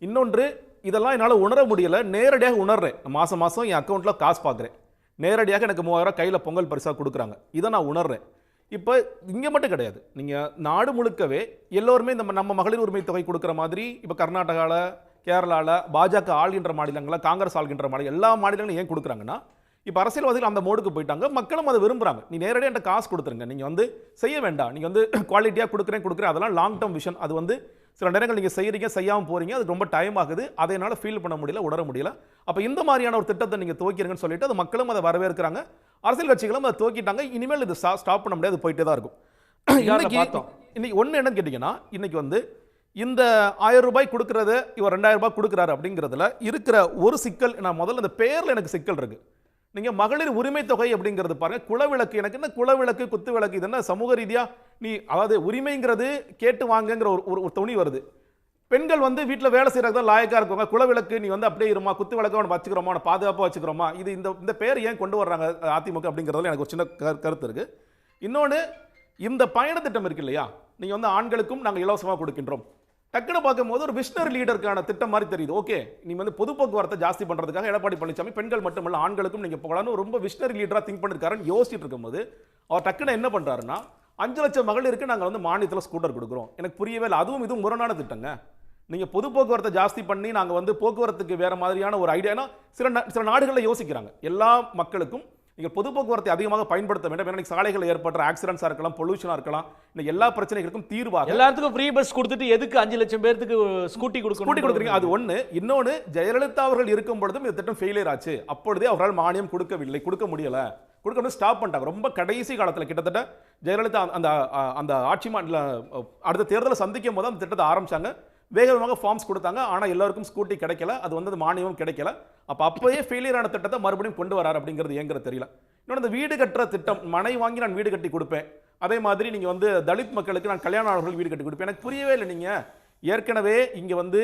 இன்னொன்று, இதெல்லாம் என்னால் உணர முடியலை, நேரடியாக உணர்றேன். மாதம் மாதம் என் அக்கௌண்ட்டில் காசு பார்க்குறேன், நேரடியாக எனக்கு 3000 கையில் பொங்கல் பரிசாக கொடுக்குறாங்க, இதை நான் உணர்றேன். இப்போ இங்கே மட்டும் கிடையாது, நீங்கள் நாடு முழுக்கவே எல்லோருமே நம்ம மகளிர் உரிமை தொகை கொடுக்குற மாதிரி இப்போ கர்நாடகாவில், கேரளாவில், பாஜக ஆள்கின்ற மாநிலங்களில், காங்கிரஸ் ஆள்கின்ற மாநிலம், எல்லா மாநிலங்களும் ஏன் கொடுக்குறாங்கன்னா இப்போ அரசியல்வாதிகள் அந்த மோடுக்கு போயிட்டாங்க, மக்களும் அதை விரும்புகிறாங்க. நீ நேரடியாக என்கிட்ட காசு கொடுத்துருங்க, நீங்கள் வந்து செய்ய வேண்டாம், நீங்கள் வந்து குவாலிட்டியாக கொடுக்குறேன், அதெல்லாம் லாங் டேர்ம் விஷன். அது வந்து சில நேரங்கள் நீங்கள் செய்கிறீங்க, செய்யாமல் போகிறீங்க, அது ரொம்ப டைம் ஆகுது, அதை என்னால் ஃபீல் பண்ண முடியல, உணர முடியல. அப்போ இந்த மாதிரியான ஒரு திட்டத்தை நீங்கள் துவக்கிறீங்கன்னு சொல்லிட்டு அது மக்களும் அதை வரவேற்கிறாங்க, அரசியல் கட்சிகளும் அதை துவக்கிட்டாங்க. இனிமேல் இது ஸ்டாப் பண்ண முடியாது, போயிட்டே தான் இருக்கும். இன்னைக்கு ஒன்று என்னன்னு கேட்டிங்கன்னா, இன்னைக்கு வந்து இந்த 1000 ரூபாய் கொடுக்குறது இவர் 2000 ரூபாய் கொடுக்குறாரு அப்படிங்கிறதுல இருக்கிற ஒரு சிக்கல், நான் முதல்ல இந்த பேரில் எனக்கு சிக்கல் இருக்குது. நீங்கள் மகளிர் உரிமை தொகை அப்படிங்கிறது பாருங்கள், குலவிளக்கு, எனக்கு என்ன குலவிளக்கு குத்து விளக்கு, இது என்ன சமூக ரீதியாக நீ, அதாவது உரிமைங்கிறது கேட்டு வாங்குங்கிற ஒரு துணி வருது. பெண்கள் வந்து வீட்டில் வேலை செய்கிறது தான் லாயக்காக இருக்குவாங்க, குலவிளக்கு நீ வந்து அப்படியே இருமா, குத்து விளக்கு அவனை வச்சுக்கிறோமா, அவனை பாதுகாப்பாக வச்சுக்கிறோமா, இது இந்த பேர் ஏன் கொண்டு வர்றாங்க அதிமுக அப்படிங்கிறதுல எனக்கு ஒரு சின்ன கருத்து இருக்குது. இன்னொன்று, இந்த பயண திட்டம் இருக்கு இல்லையா, நீங்கள் வந்து ஆண்களுக்கும் நாங்கள் இலவசமாக கொடுக்கின்றோம், டக்குன்னு பார்க்கும்போது ஒரு விஷனரி லீடருக்கான திட்டம் மாதிரி தெரியுது. ஓகே, நீ வந்து பொது போக்குவரத்தை ஜாஸ்தி பண்ணுறதுக்காக எடப்பாடி பழனிசாமி பெண்கள் மட்டுமல்ல ஆண்களுக்கும் நீங்கள் போகலான்னு ரொம்ப விஷனரி லீடராக திங்க் பண்ணிருக்காருன்னு யோசிச்சுட்டு இருக்கும்போது அவர் டக்குன்னு என்ன பண்ணுறாருன்னா 5 லட்சம் மகளிருக்கு நாங்கள் வந்து மானியத்தில் ஸ்கூட்டர் கொடுக்குறோம். எனக்கு புரியவே இல்லை, அதுவும் இதுவும் முரணான திட்டங்க. நீங்கள் பொது போக்குவரத்தை ஜாஸ்தி பண்ணி நாங்கள் வந்து போக்குவரத்துக்கு வேறு மாதிரியான ஒரு ஐடியானா சில நாடுகளில் யோசிக்கிறாங்க, எல்லா மக்களுக்கும் நீங்கள் பொது போக்குவரத்தை அதிகமாக பயன்படுத்த வேண்டும். ஏன்னா சாலைகள் ஏற்படுற ஆக்சிடென்ட்ஸாக இருக்கலாம், பொல்யூஷனாக இருக்கலாம், இன்னைக்கு எல்லா பிரச்சனைகளுக்கும் தீர்வாக எல்லாத்துக்கும் ஃப்ரீ பஸ் கொடுத்துட்டு எதுக்கு 5 லட்சம் பேருக்கு ஸ்கூட்டி கொடுக்குறீங்க? அது ஒன்று. இன்னொன்று, ஜெயலலிதா அவர்கள் இருக்கும் பொழுதும் இந்த திட்டம் ஃபெயிலியர் ஆச்சு, அப்பொழுதே அவரால் மானியம் கொடுக்க முடியல, ஸ்டாப் பண்ணிட்டாங்க. ரொம்ப கடைசி காலத்தில் கிட்டத்தட்ட ஜெயலலிதா அந்த ஆட்சி அடுத்த தேர்தலை சந்திக்கும் போது அந்த திட்டத்தை ஆரம்பிச்சாங்க, வேகமாக ஃபார்ம்ஸ் கொடுத்தாங்க, ஆனால் எல்லாருக்கும் ஸ்கூட்டி கிடைக்கல, அது வந்து மானியமும் கிடைக்கல. அப்போயே ஃபெயிலியர் ஆன திட்டத்தை மறுபடியும் கொண்டு வராரு அப்படிங்கிறது ஏங்கிறது தெரியல. இன்னொன்று, இந்த வீடு கட்டுற திட்டம், மனை வாங்கி நான் வீடு கட்டி கொடுப்பேன், அதே மாதிரி நீங்கள் வந்து தலித் மக்களுக்கு நான் கல்யாணம் வீடு கட்டி கொடுப்பேன், எனக்கு புரியவே இல்லை. நீங்கள் ஏற்கனவே இங்கே வந்து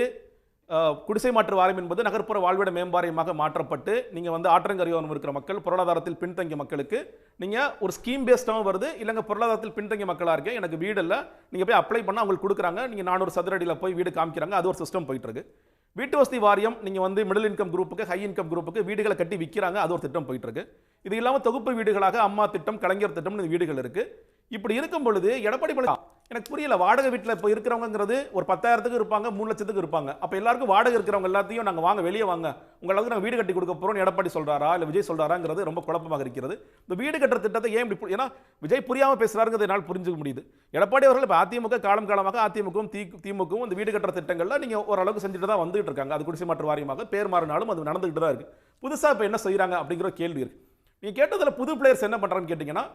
குடிசை மாற்று வாரியம் என்பது நகர்ப்புற வாழ்விட மேம்பாரியமாக மாற்றப்பட்டு நீங்கள் வந்து ஆற்றங்கரையோரம் இருக்கிற மக்கள், பொருளாதாரத்தில் பின்தங்கிய மக்களுக்கு நீங்கள் ஒரு ஸ்கீம் பேஸ்டாகவும் வருது, இல்லைங்க பொருளாதாரத்தில் பின்தங்கிய மக்களாக இருக்கேன், எனக்கு வீடு இல்லை, நீங்கள் போய் அப்ளை பண்ணால் அவங்களுக்கு கொடுக்குறாங்க, நீங்கள் 400 சதுர அடியில் போய் வீடு காமிக்கிறாங்க, அது ஒரு சிஸ்டம் போயிட்டு இருக்கு. வீட்டு வசதி வாரியம், நீங்கள் வந்து மிடில் இன்கம் குரூப்புக்கு, ஹை இன்கம் குரூப்புக்கு வீடுகளை கட்டி விற்கிறாங்க, அது ஒரு திட்டம் போயிட்டு இருக்கு. இது இல்லாமல் தொகுப்பு வீடுகளாக அம்மா திட்டம், கலைஞர் திட்டம் வீடுகள் இருக்கு. இப்படி இருக்கும் பொழுது எடப்பாடி பழனிசாமி, எனக்கு புரியல, வாடகை வீட்டில் இப்போ இருக்கிறவங்கிறது ஒரு 10,000க்கு இருப்பாங்க, 3 லட்சத்துக்கு இருப்பாங்க. அப்போ எல்லாருக்கும் வாடகை இருக்கிறவங்க எல்லாத்தையும் நாங்கள் வாங்க, வெளியே வாங்க, உங்களுக்கு நாங்கள் வீடு கட்டி கொடுக்க போகிறோம் எடப்பாடி சொல்கிறாரா இல்லை விஜய் சொல்கிறாராங்கிறது ரொம்ப குழப்பமாக இருக்கிறது. இந்த வீடு கட்டுற திட்டத்தை ஏன் இப்படி, ஏன்னா விஜய் புரியாமல் பேசுகிறாருங்கிறது என்னால் புரிஞ்சுக்க முடியுது. எடப்பாடி அவர்கள் இப்போ அதிமுக காலமாக அதிமுகவும் திமுகவும் இந்த வீடு கட்டுற திட்டங்கள்லாம் நீங்கள் ஓரளவுக்கு செஞ்சுட்டு தான் வந்துகிட்டு இருக்காங்க. அது குடிசை மாற்று வாரியமாக பேர் மாறினாலும் அது நடந்துகிட்டு தான் இருக்குது. புதுசாக இப்போ என்ன செய்கிறாங்க அப்படிங்கிற கேள்வி இருக்குது. நீங்கள் கேட்டதில் புது பிளேயர்ஸ் என்ன பண்ணுறான்னு கேட்டிங்கன்னா,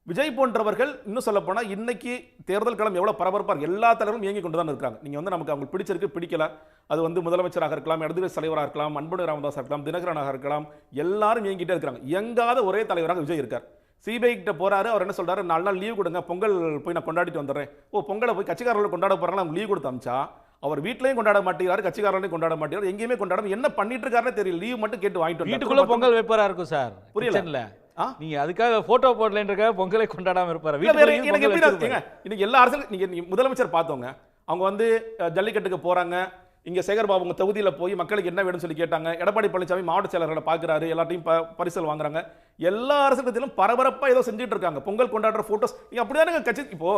விஜய் போன்றவர்கள், இன்னும் சொல்ல போனால் இன்னைக்கு தேர்தல் களம் எவ்வளோ பரபரப்பாக, எல்லா தலைவரும் இயங்கி கொண்டு தான் இருக்காங்க. நீங்கள் வந்து நமக்கு அவங்களுக்கு பிடிச்சிருக்கு பிடிக்கல, அது வந்து முதலமைச்சராக இருக்கலாம், இடதுகட்சி தலைவராக இருக்கலாம், அன்புமணி ராமதாஸாக இருக்கலாம், தினகரனாக இருக்கலாம், எல்லாரும் இயங்கிட்டே இருக்கிறாங்க. இயங்காத ஒரே தலைவராக விஜய் இருக்கார். சிபிஐ கிட்ட போறாரு, அவர் என்ன சொல்றாரு, 4 நாள் லீவ் கொடுங்க, பொங்கல் போய் நான் கொண்டாடிட்டு வந்துடுறேன். பொங்கலை போய் கட்சிக்காரர்கள் கொண்டாட போறாங்க, அவங்க லீவ் கொடுத்து அமிச்சா அவர் வீட்லயும் கொண்டாட மாட்டேங்கிறாரு, கட்சிக்காரர்களையும் கொண்டாட மாட்டேங்கிறாரு, எங்கேயுமே கொண்டாடாம என்ன பண்ணிட்டு இருக்காருன்னு தெரியல. லீவ் மட்டும் கேட்டு வாங்கிட்டு வீட்டுக்குள்ள பொங்கல் வைப்பாரா இருக்கும் சார், புரியல. நீங்க அதுக்காக போட்டோ போடலன்றதுக்காக பொங்கலை கொண்டாடாம இருப்பாரு. எனக்கு எப்படி இருக்குங்க, இன்னைக்கு எல்லா அரசியல் நீங்க முதலமைச்சர் பார்த்தோங்க, அவங்க வந்து ஜல்லிக்கட்டுக்கு போறாங்க, இங்க சேகர்பாபு உங்க தொகுதியில போய் மக்களுக்கு என்ன வேணும்னு சொல்லி கேட்டாங்க. எடப்பாடி பழனிசாமி மாவட்ட செயலர்களை பார்க்குறாரு, எல்லாத்தையும் பரிசல் வாங்குறாங்க. எல்லா அரசியலும் பரபரப்பா ஏதோ செஞ்சுட்டு இருக்காங்க. பொங்கல் கொண்டாடுற போட்டோஸ் நீங்க அப்படிதானே கட்சி. இப்போ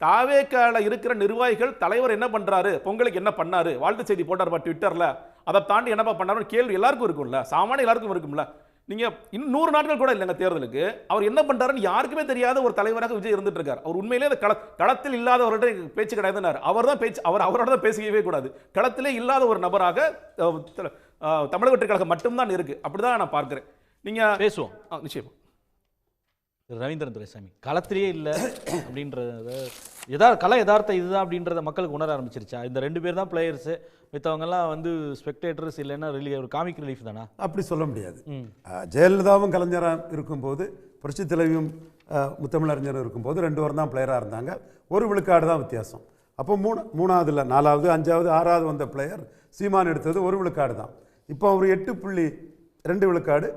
தாவேக்கால இருக்கிற நிர்வாகிகள் தலைவர் என்ன பண்றாரு, பொங்கலுக்கு என்ன பண்ணாரு, வாழ்த்து செய்தி போட்டார் ட்விட்டர்ல, அதை தாண்டி என்னப்பா பண்ணாரு கேள்வி எல்லாருக்கும் இருக்கும்ல, சாமானிய எல்லாருக்கும் இருக்கும்ல. நீங்க இன்னும் 100 நாட்கள் கூட இல்லைங்க தேர்தலுக்கு, அவர் என்ன பண்றாருன்னு யாருக்குமே தெரியாத ஒரு தலைவராக விஜய் இருந்துட்டு இருக்காரு. அவர் உண்மையிலே அந்த களத்தில் இல்லாதவர்கள்ட்ட பேச்சு கிடையாதுன்னாரு. அவர் தான் பேச்சு, அவரோட தான் பேசவே கூடாது. களத்திலே இல்லாத ஒரு நபராக தமிழக வெற்றி கழகம் மட்டும்தான் இருக்கு. அப்படிதான் நான் பார்க்கிறேன். நீங்க பேசுவோம் நிச்சயமா. ரவீந்திரன் துரைசாமி, களத்திலேயே இல்லை அப்படின்றத கலை யதார்த்தம் இதுதான் அப்படின்றத மக்களுக்கு உணர ஆரம்பிச்சிருச்சா? இந்த 2 பேர் தான் பிளேயர்ஸு, மித்தவங்கெல்லாம் வந்து ஸ்பெக்டேட்டர்ஸ், இல்லைன்னா ஒரு காமிக் ரிலீஃப் தானா? அப்படி சொல்ல முடியாது. ஜெயலலிதாவும் கலைஞராக இருக்கும்போது, புரட்சி தலைவியும் முத்தமிழறிஞரும் இருக்கும்போது 2 பேரும் தான் பிளேயராக இருந்தாங்க. 1 விழுக்காடு தான் வித்தியாசம். அப்போ மூணாவது இல்லை, 4வது 5வது 6வது வந்த பிளேயர் சீமான் எடுத்தது 1 விழுக்காடு தான். இப்போ அவர் 8.2 விழுக்காடு.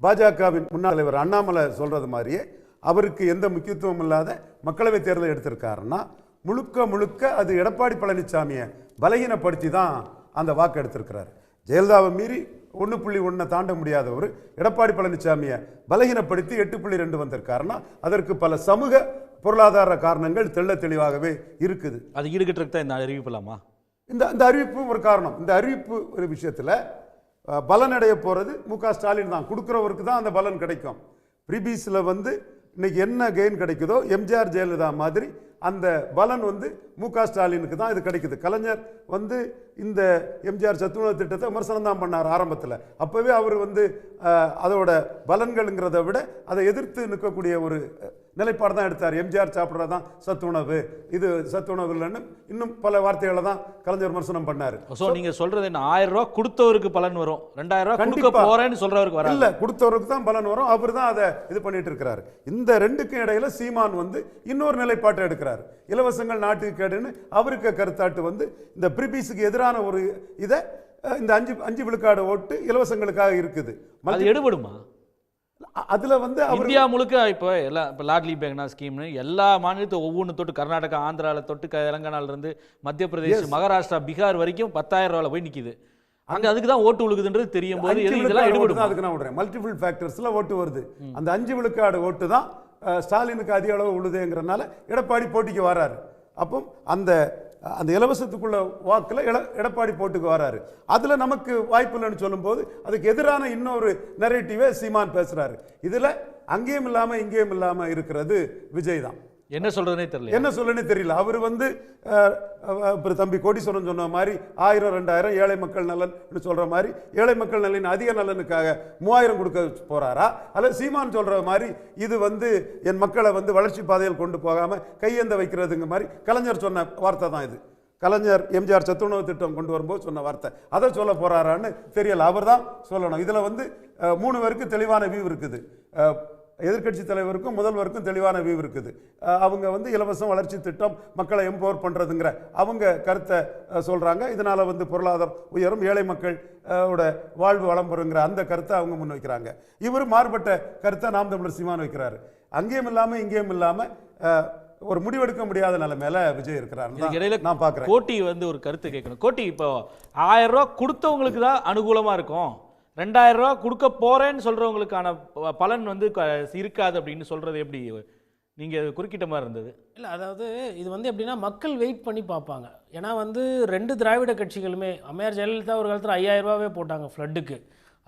பாஜகவின் முன்னாள் தலைவர் அண்ணாமலை சொல்கிறது மாதிரியே அவருக்கு எந்த முக்கியத்துவம் இல்லாத மக்களவை தேர்தலை எடுத்திருக்காருன்னா முழுக்க அது எடப்பாடி பழனிசாமியை பலகீனப்படுத்தி தான் அந்த வாக்கு எடுத்திருக்கிறார். ஜெயலலிதாவை மீறி 1.1 தாண்ட முடியாதவர் எடப்பாடி பழனிசாமியை பலகீனப்படுத்தி 8.2 வந்திருக்காருன்னா அதற்கு பல சமூக பொருளாதார காரணங்கள் தெளிவாகவே இருக்குது. அது ஈடுகட்டுறதுக்கு தான் இந்த அறிவிப்பலாமா? இந்த அறிவிப்பு ஒரு காரணம். இந்த அறிவிப்பு ஒரு விஷயத்தில் பலனடைய போகிறது மு.க. ஸ்டாலின் தான். கொடுக்குறவருக்கு தான் அந்த பலன் கிடைக்கும். ப்ரீபீஸில் இன்னைக்கு என்ன கெயின் கிடைக்குதோ எம்ஜிஆர் ஜெயலலிதா மாதிரி அந்த பலன் மு.க. ஸ்டாலினுக்கு தான் இது கிடைக்குது. கலைஞர் இந்த எம்ஜிஆர் சத்துணவு திட்டத்தை விமர்சனம் தான் பண்ணார் ஆரம்பத்தில். அப்போவே அவர் அதோட பலன்கள்ங்கிறத விட அதை எதிர்த்து நிற்கக்கூடிய ஒரு நிலைப்பாடு தான் எடுத்தார். எம்ஜிஆர் சாப்பிட்றது தான் சத்துணவு, இது சத்துணவு இல்லைன்னு இன்னும் பல வார்த்தைகளை தான் கலைஞர் விமர்சனம் பண்ணார். ஸோ நீங்கள் சொல்கிறது என்ன, 1000 ரூபா கொடுத்தவருக்கு பலன் வரும், 2000 ரூபா கொடுக்க போகிறேன்னு சொல்கிறவருக்கு வரும் இல்லை, கொடுத்தவருக்கு தான் பலன் வரும். அவர் தான் அதை இது பண்ணிட்டு இருக்கிறார். இந்த ரெண்டுக்கும் இடையில சீமான் இன்னொரு நிலைப்பாட்டை எடுக்கிறார். இலவசங்கள் நாட்டுக்கு கேடுன்னு அவருக்கு கருத்தாட்டு இந்த ப்ரீபீஸுக்கு எதிரான ஒரு இதை இந்த 5 விழுக்காடு ஓட்டு இலவசங்களுக்காக இருக்குது. அது எடுபடுமா? அதுல இந்தியா முழுக்க இப்போ லாட்லி பெஹனா ஸ்கீம்னு எல்லா மாநிலத்தையும் ஒவ்வொன்று தொட்டு கர்நாடகா, ஆந்திராவில் தொட்டு தெலங்கானால இருந்து மத்திய பிரதேஷ், மகாராஷ்டிரா, பீகார் வரைக்கும் 10,000 ரூபாயில் போய் நிற்கிது. அங்கே அதுக்கு தான் ஓட்டு விழுகுதுன்றது தெரியும் போது இதெல்லாம் எடுபடும். அதுக்கு நான் விடுறேன், மல்டிபிள் ஃபேக்டர்ஸ்ல ஓட்டு வருது. அந்த 5 விழுக்காடு ஓட்டு தான் ஸ்டாலினுக்கு அதிக அளவு உழுதுங்கிறனால எடப்பாடி போட்டிக்கு வராரு. அப்போ அந்த இலவசத்துக்குள்ள வாக்கில் எடப்பாடி போட்டுக்கு வராரு. அதில் நமக்கு வாய்ப்பு இல்லைன்னு சொல்லும்போது அதுக்கு எதிரான இன்னொரு நரேட்டிவே சீமான் பேசுறாரு. இதில் அங்கேயும் இல்லாமல் இங்கேயும் இல்லாமல் இருக்கிறது விஜய் தான். என்ன சொல்றதுனே தெரியல. அவர் தம்பி கோடீஸ்வரன் சொன்ன மாதிரி 1000 2000 ஏழை மக்கள் நலன் சொல்ற மாதிரி ஏழை மக்கள் நலன் அதிக நலனுக்காக 3000 கொடுக்க போறாரா, அல்லது சீமான் சொல்ற மாதிரி இது என் மக்களை வளர்ச்சி பாதையில் கொண்டு போகாம கையேந்த வைக்கிறதுங்க மாதிரி கலைஞர் சொன்ன வார்த்தை தான் இது. கலைஞர் எம்ஜிஆர் சத்துணவு திட்டம் கொண்டு வரும்போது சொன்ன வார்த்தை, அதை சொல்ல போறாரான்னு தெரியல. அவர் தான் சொல்லணும். இதுல 3 பேருக்கு தெளிவான வியூ இருக்குது. எதிர்க்கட்சி தலைவருக்கும் முதல்வருக்கும் தெளிவான வியூ இருக்குது. அவங்க இலவசம் வளர்ச்சி திட்டம் மக்களை எம்பவர் பண்ணுறதுங்கிற அவங்க கருத்தை சொல்கிறாங்க. இதனால் பொருளாதாரம் உயரும், ஏழை மக்கள் வாழ்வு வளம் பெறுங்கிற அந்த கருத்தை அவங்க முன் வைக்கிறாங்க. இவர் மாறுபட்ட கருத்தை நாம் தமிழர் சீமான் வைக்கிறாரு. அங்கேயும் இல்லாமல் இங்கேயும் இல்லாமல் ஒரு முடிவெடுக்க முடியாத நிலைமையில விஜய் இருக்கிறார். நான் பார்க்குறேன். கோட்டி ஒரு கருத்து கேட்கணும். கோட்டி, இப்போ 1000 ரூபா கொடுத்தவங்களுக்கு தான் அனுகூலமாக இருக்கும், 2000 ரூபா கொடுக்க போறேன்னு சொல்றவங்களுக்கான பலன் இருக்காது அப்படின்னு சொல்றது எப்படி நீங்க குறுக்கிட்ட மாதிரி இருந்தது? இல்லை, அதாவது இது எப்படின்னா மக்கள் வெயிட் பண்ணி பார்ப்பாங்க. ஏன்னா 2 திராவிட கட்சிகளுமே அம்மையார் ஜெயலலிதா ஒரு காலத்தில் 5000 ரூபாவே போட்டாங்க ஃப்ளட்டுக்கு.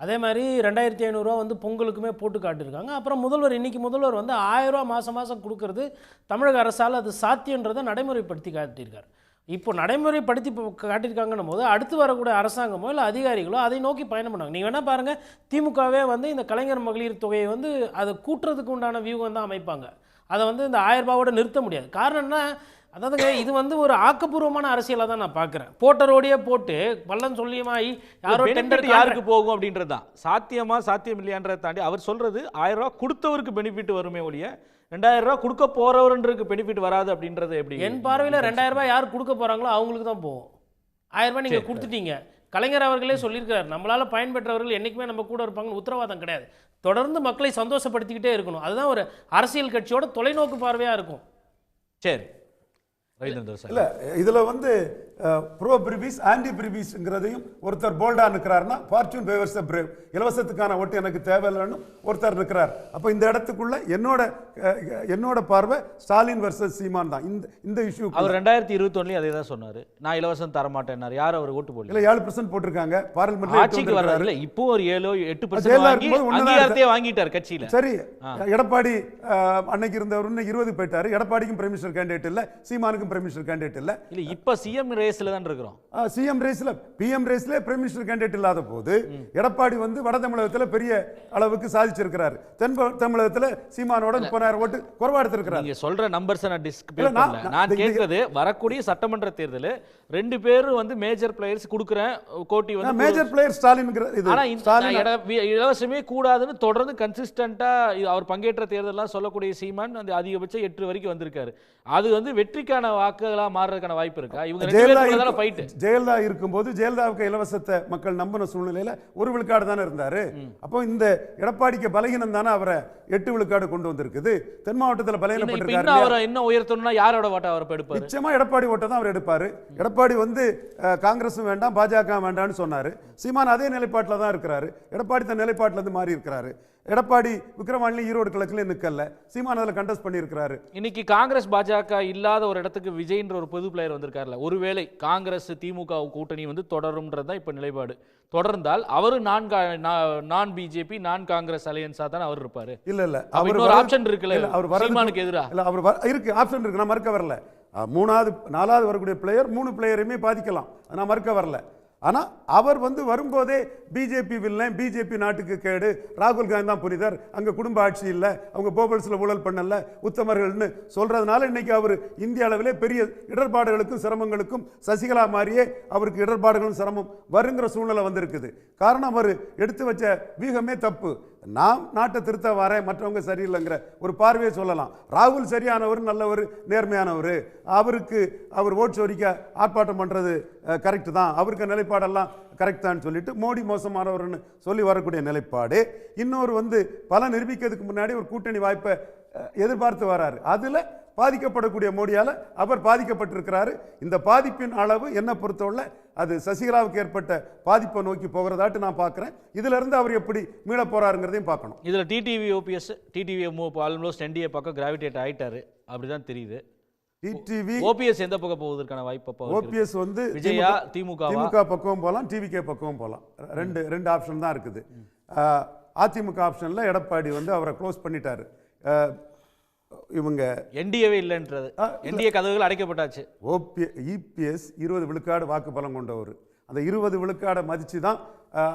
அதே மாதிரி 2500 ரூபா பொங்கலுக்குமே போட்டு காட்டியிருக்காங்க. அப்புறம் இன்னைக்கு முதல்வர் 1000 ரூபா மாதம் கொடுக்கறது தமிழக அரசால் அது சாத்தியன்றதை நடைமுறைப்படுத்தி காட்டியிருக்காரு. இப்போ நடைமுறைப்படுத்தி காட்டியிருக்காங்கன்னும் போது அடுத்து வரக்கூடிய அரசாங்கமோ இல்லை அதிகாரிகளோ அதை நோக்கி பயணம் பண்ணாங்க. நீங்கள் வேணால் பாருங்கள், திமுகவே இந்த கலைஞர் மகளிர் தொகையை அதை கூட்டுறதுக்கு உண்டான வியூகம் தான் அமைப்பாங்க. அதை இந்த 1000 ரூபாவோட நிறுத்த முடியாது. காரணம் என்ன, அதாவதுங்க இது ஒரு ஆக்கப்பூர்வமான அரசியலாக தான் நான் பார்க்குறேன். போட்டரோடையே போட்டு பள்ளம் சொல்லியமாகி யாரோ டெண்டர் யாருக்கு போகும் அப்படின்றது தான் சாத்தியம் இல்லையான்றதை தாண்டி அவர் சொல்கிறது 1000 ரூபா கொடுத்தவருக்கு பெனிஃபிட் வருமே ஒழிய 2000 ரூபா கொடுக்க போறவருக்கு பெனிஃபிட் வராது அப்படின்றது எப்படி? என் பார்வையில் 2000 ரூபாய் யார் கொடுக்க போகிறாங்களோ அவங்களுக்கு தான் போகும். 1000 ரூபாய் நீங்கள் கொடுத்துட்டீங்க. கலைஞர் அவர்களே சொல்லியிருக்கிறார், நம்மளால் பயன்பெற்றவர்கள் என்றைக்குமே நம்ம கூட இருப்பாங்கன்னு உத்தரவாதம் கிடையாது. தொடர்ந்து மக்களை சந்தோஷப்படுத்திக்கிட்டே இருக்கணும். அதுதான் ஒரு அரசியல் கட்சியோட தொலைநோக்கு பார்வையாக இருக்கும். சரி, இல்லை, இதில் ப்ரோ பிரிவிஸ் ஆன்டி பிரிவிஸ்ங்கிறதையும் ஒருத்தர் போல்டா நிற்கிறாருன்னா ஃபார்ச்சூன் ஃபேவர்ஸ் தி பிரேவ், இலவசத்துக்கான ஓட்டு எனக்கு தேவையில்லைன்னு ஒருத்தர் நிற்கிறார். அப்போ இந்த இடத்துக்குள்ள என்னோட பார்வை ஸ்டாலின் வர்சஸ் சீமான் தான். இந்த இஷ்யூ அவர் 2021 அதே தான் சொன்னார், நான் இலவசம் தர மாட்டேன்னார். யார் அவர் ஓட்டு போடல? இல்லை, 7% போட்டிருக்காங்க. பார்லிமெண்ட்ல ஆட்சிக்கு வர்றாரு. இப்போ ஒரு 7-8% வாங்கிட்டார் கட்சியில். சரி, எடப்பாடி அன்னைக்கு இருந்தவர் 20 போயிட்டாரு. எடப்பாடிக்கும் பிரைம் மினிஸ்டர் கேண்டிடேட் இல்லை, சீமானுக்கும் பிரைம் மினிஸ்டர் கேண்டிடேட் இல்லை. இப்போ சிஎம் ரேஸ் ரேஸ்ல தான் இருக்கிறோம். சிஎம் ரேஸ்ல பிஎம் ரேஸ்ல பிரைம் மினிஸ்டர் கேண்டிடேட் இல்லாத போது எடப்பாடி வந்து வட தமிழகத்துல பெரிய அளவுக்கு சாதிச்சிருக்கிறாரு. தென் தமிழகத்துல சீமானோட 30,000 ஓட்டு குறைவா எடுத்திருக்கிறார். நீங்க சொல்ற நம்பர்ஸ் நான் கேட்கிறது வரக்கூடிய சட்டமன்ற தேர்தல் 2 பேரும் வந்து மேஜர் பிளேயர்ஸ் கொடுக்குறேன் கோட்டி வந்து மேஜர் பிளேயர் ஸ்டாலின். ஆனா இலவசமே கூடாதுன்னு தொடர்ந்து கன்சிஸ்டன்டா அவர் பங்கேற்ற தேர்தலாம் சொல்லக்கூடிய சீமான் அந்த அதிகபட்சம் 8 வரைக்கும் வந்திருக்காரு. அது வந்து வெற்றிக்கான வாக்குகளா மாறுறதுக்கான வாய்ப்பு இருக்கா? இவங்க ஜெயலலிதா இருக்கும்போது ஜெயலலிதாவுக்கு இலவசத்தை மக்கள் நம்பின சூழ்நிலையில 1 விழுக்காடு தானே இருந்தாரு. அப்போ இந்த எடப்பாடிக்கு பலகீனம் தானே அவரை 8 விழுக்காடு கொண்டு வந்திருக்குது. தென் மாவட்டத்தில் பலகீனப்பட்டிருக்காரு. அவரை இன்னும் உயர்த்தணும்னா யாரோட ஓட்ட அவர் எடுப்பாரு? நிச்சயமா எடப்பாடி ஓட்ட தான் அவர் எடுப்பாரு. எடப்பாடி வந்து காங்கிரஸும் வேண்டாம் பாஜக வேண்டாம்னு சொன்னாரு. சீமான் அதே நிலைப்பாட்டில் தான் இருக்கிறாரு. எடப்பாடி தன் நிலைப்பாட்டில் இருந்து மாறி இருக்கிறாரு. எடப்பாடி விக்கிரவாண்டி ஈரோடு கிழக்குல நிக்கல, சீமான் அதில் கண்டஸ்ட் பண்ணியிருக்கிறாரு. இன்னைக்கு காங்கிரஸ் பாஜக இல்லாத ஒரு இடத்துக்கு விஜய்ன்ற ஒரு பொது பிளேயர் வந்திருக்காருல, ஒருவேளை காங்கிரஸ் திமுக கூட்டணி வந்து தொடரும்ன்றதுதான் இப்ப நிலைப்பாடு. தொடர்ந்தால் அவரு நான் பிஜேபி நான் காங்கிரஸ் அலையன்ஸா தான் அவர் இருப்பாரு. இல்ல அவர் ஒரு ஆப்ஷன் இருக்குல்ல, அவர் சீமானுக்கு எதிரா இல்ல அவர் இருக்கு, ஆப்ஷன் இருக்கு, நான் மறுக்க வரல. 3வது 4வது வரக்கூடிய பிளேயர் 3 பிளேயருமே பாதிக்கலாம், நான் மறுக்க வரல. ஆனால் அவர் வந்து வரும்போதே பிஜேபி வில்லன், பிஜேபி நாட்டுக்கு கேடு, ராகுல் காந்தி தான் புனிதர், அங்கே குடும்ப ஆட்சி இல்லை, அவங்க போபல்ஸில் ஊழல் பண்ணல, உத்தமர்கள்னு சொல்கிறதுனால இன்னைக்கு அவர் இந்திய அளவிலே பெரிய இடர்பாடுகளுக்கும் சிரமங்களுக்கும் சசிகலா மாதிரியே அவருக்கு இடர்பாடுகளும் சிரமம் வருங்கிற சூழ்நிலை வந்திருக்குது. காரணம் அவர் எடுத்து வச்ச வியூகமே தப்பு. நாம் நாட்டை திருத்த வரேன், மற்றவங்க சரியில்லைங்கிற ஒரு பார்வையை சொல்லலாம். ராகுல் சரியானவர், நல்லவர், நேர்மையானவர், அவருக்கு அவர் ஓட் சோரிக்க ஆர்ப்பாட்டம் பண்ணுறது கரெக்டு தான், அவருக்கு நிலைப்பாடெல்லாம் கரெக்ட் தான் சொல்லிட்டு மோடி மோசமானவர்னு சொல்லி வரக்கூடிய நிலைப்பாடு. இன்னொரு வந்து பல நிரூபிக்கிறதுக்கு முன்னாடி ஒரு கூட்டணி வாய்ப்பை எதிர்பார்த்து வராரு. அதில் பாதிக்கப்படக்கூடிய மோடியால் அவர் பாதிக்கப்பட்டிருக்கிறாரு. இந்த பாதிப்பின் அளவு என்ன பொறுத்தவரை அது சசிகலாவுக்கு ஏற்பட்ட பாதிப்பை நோக்கி போகிறதாட்டு நான் பார்க்குறேன். இதுல இருந்து அவர் எப்படி மீள போறாருங்கிறதையும் பார்க்கணும். இதில் டிடிவி ஓபிஎஸ் ஆல்மோஸ்ட் என்டிஏ பக்கம் கிராவிடேட் ஆயிட்டாரு அப்படிதான் தெரியுது. டிடிவி ஓபிஎஸ் எந்த பக்கம் போவதற்கான வாய்ப்பு? ஓபிஎஸ் வந்து விஜயா திமுக பக்கமும் போகலாம், டிவிகே பக்கமும் போகலாம். ரெண்டு ஆப்ஷன் தான் இருக்குது. அதிமுக ஆப்ஷன்ல எடப்பாடி வந்து அவரை க்ளோஸ் பண்ணிட்டாரு. இவங்க என்டிஏவே இல்லைன்றது, என்டிஏ கதவுகள் அடைக்கப்பட்டாச்சு. இபிஎஸ் 20 விழுக்காடு வாக்கு பலம் கொண்டவர். அந்த 20 விழுக்காடை மதித்து தான்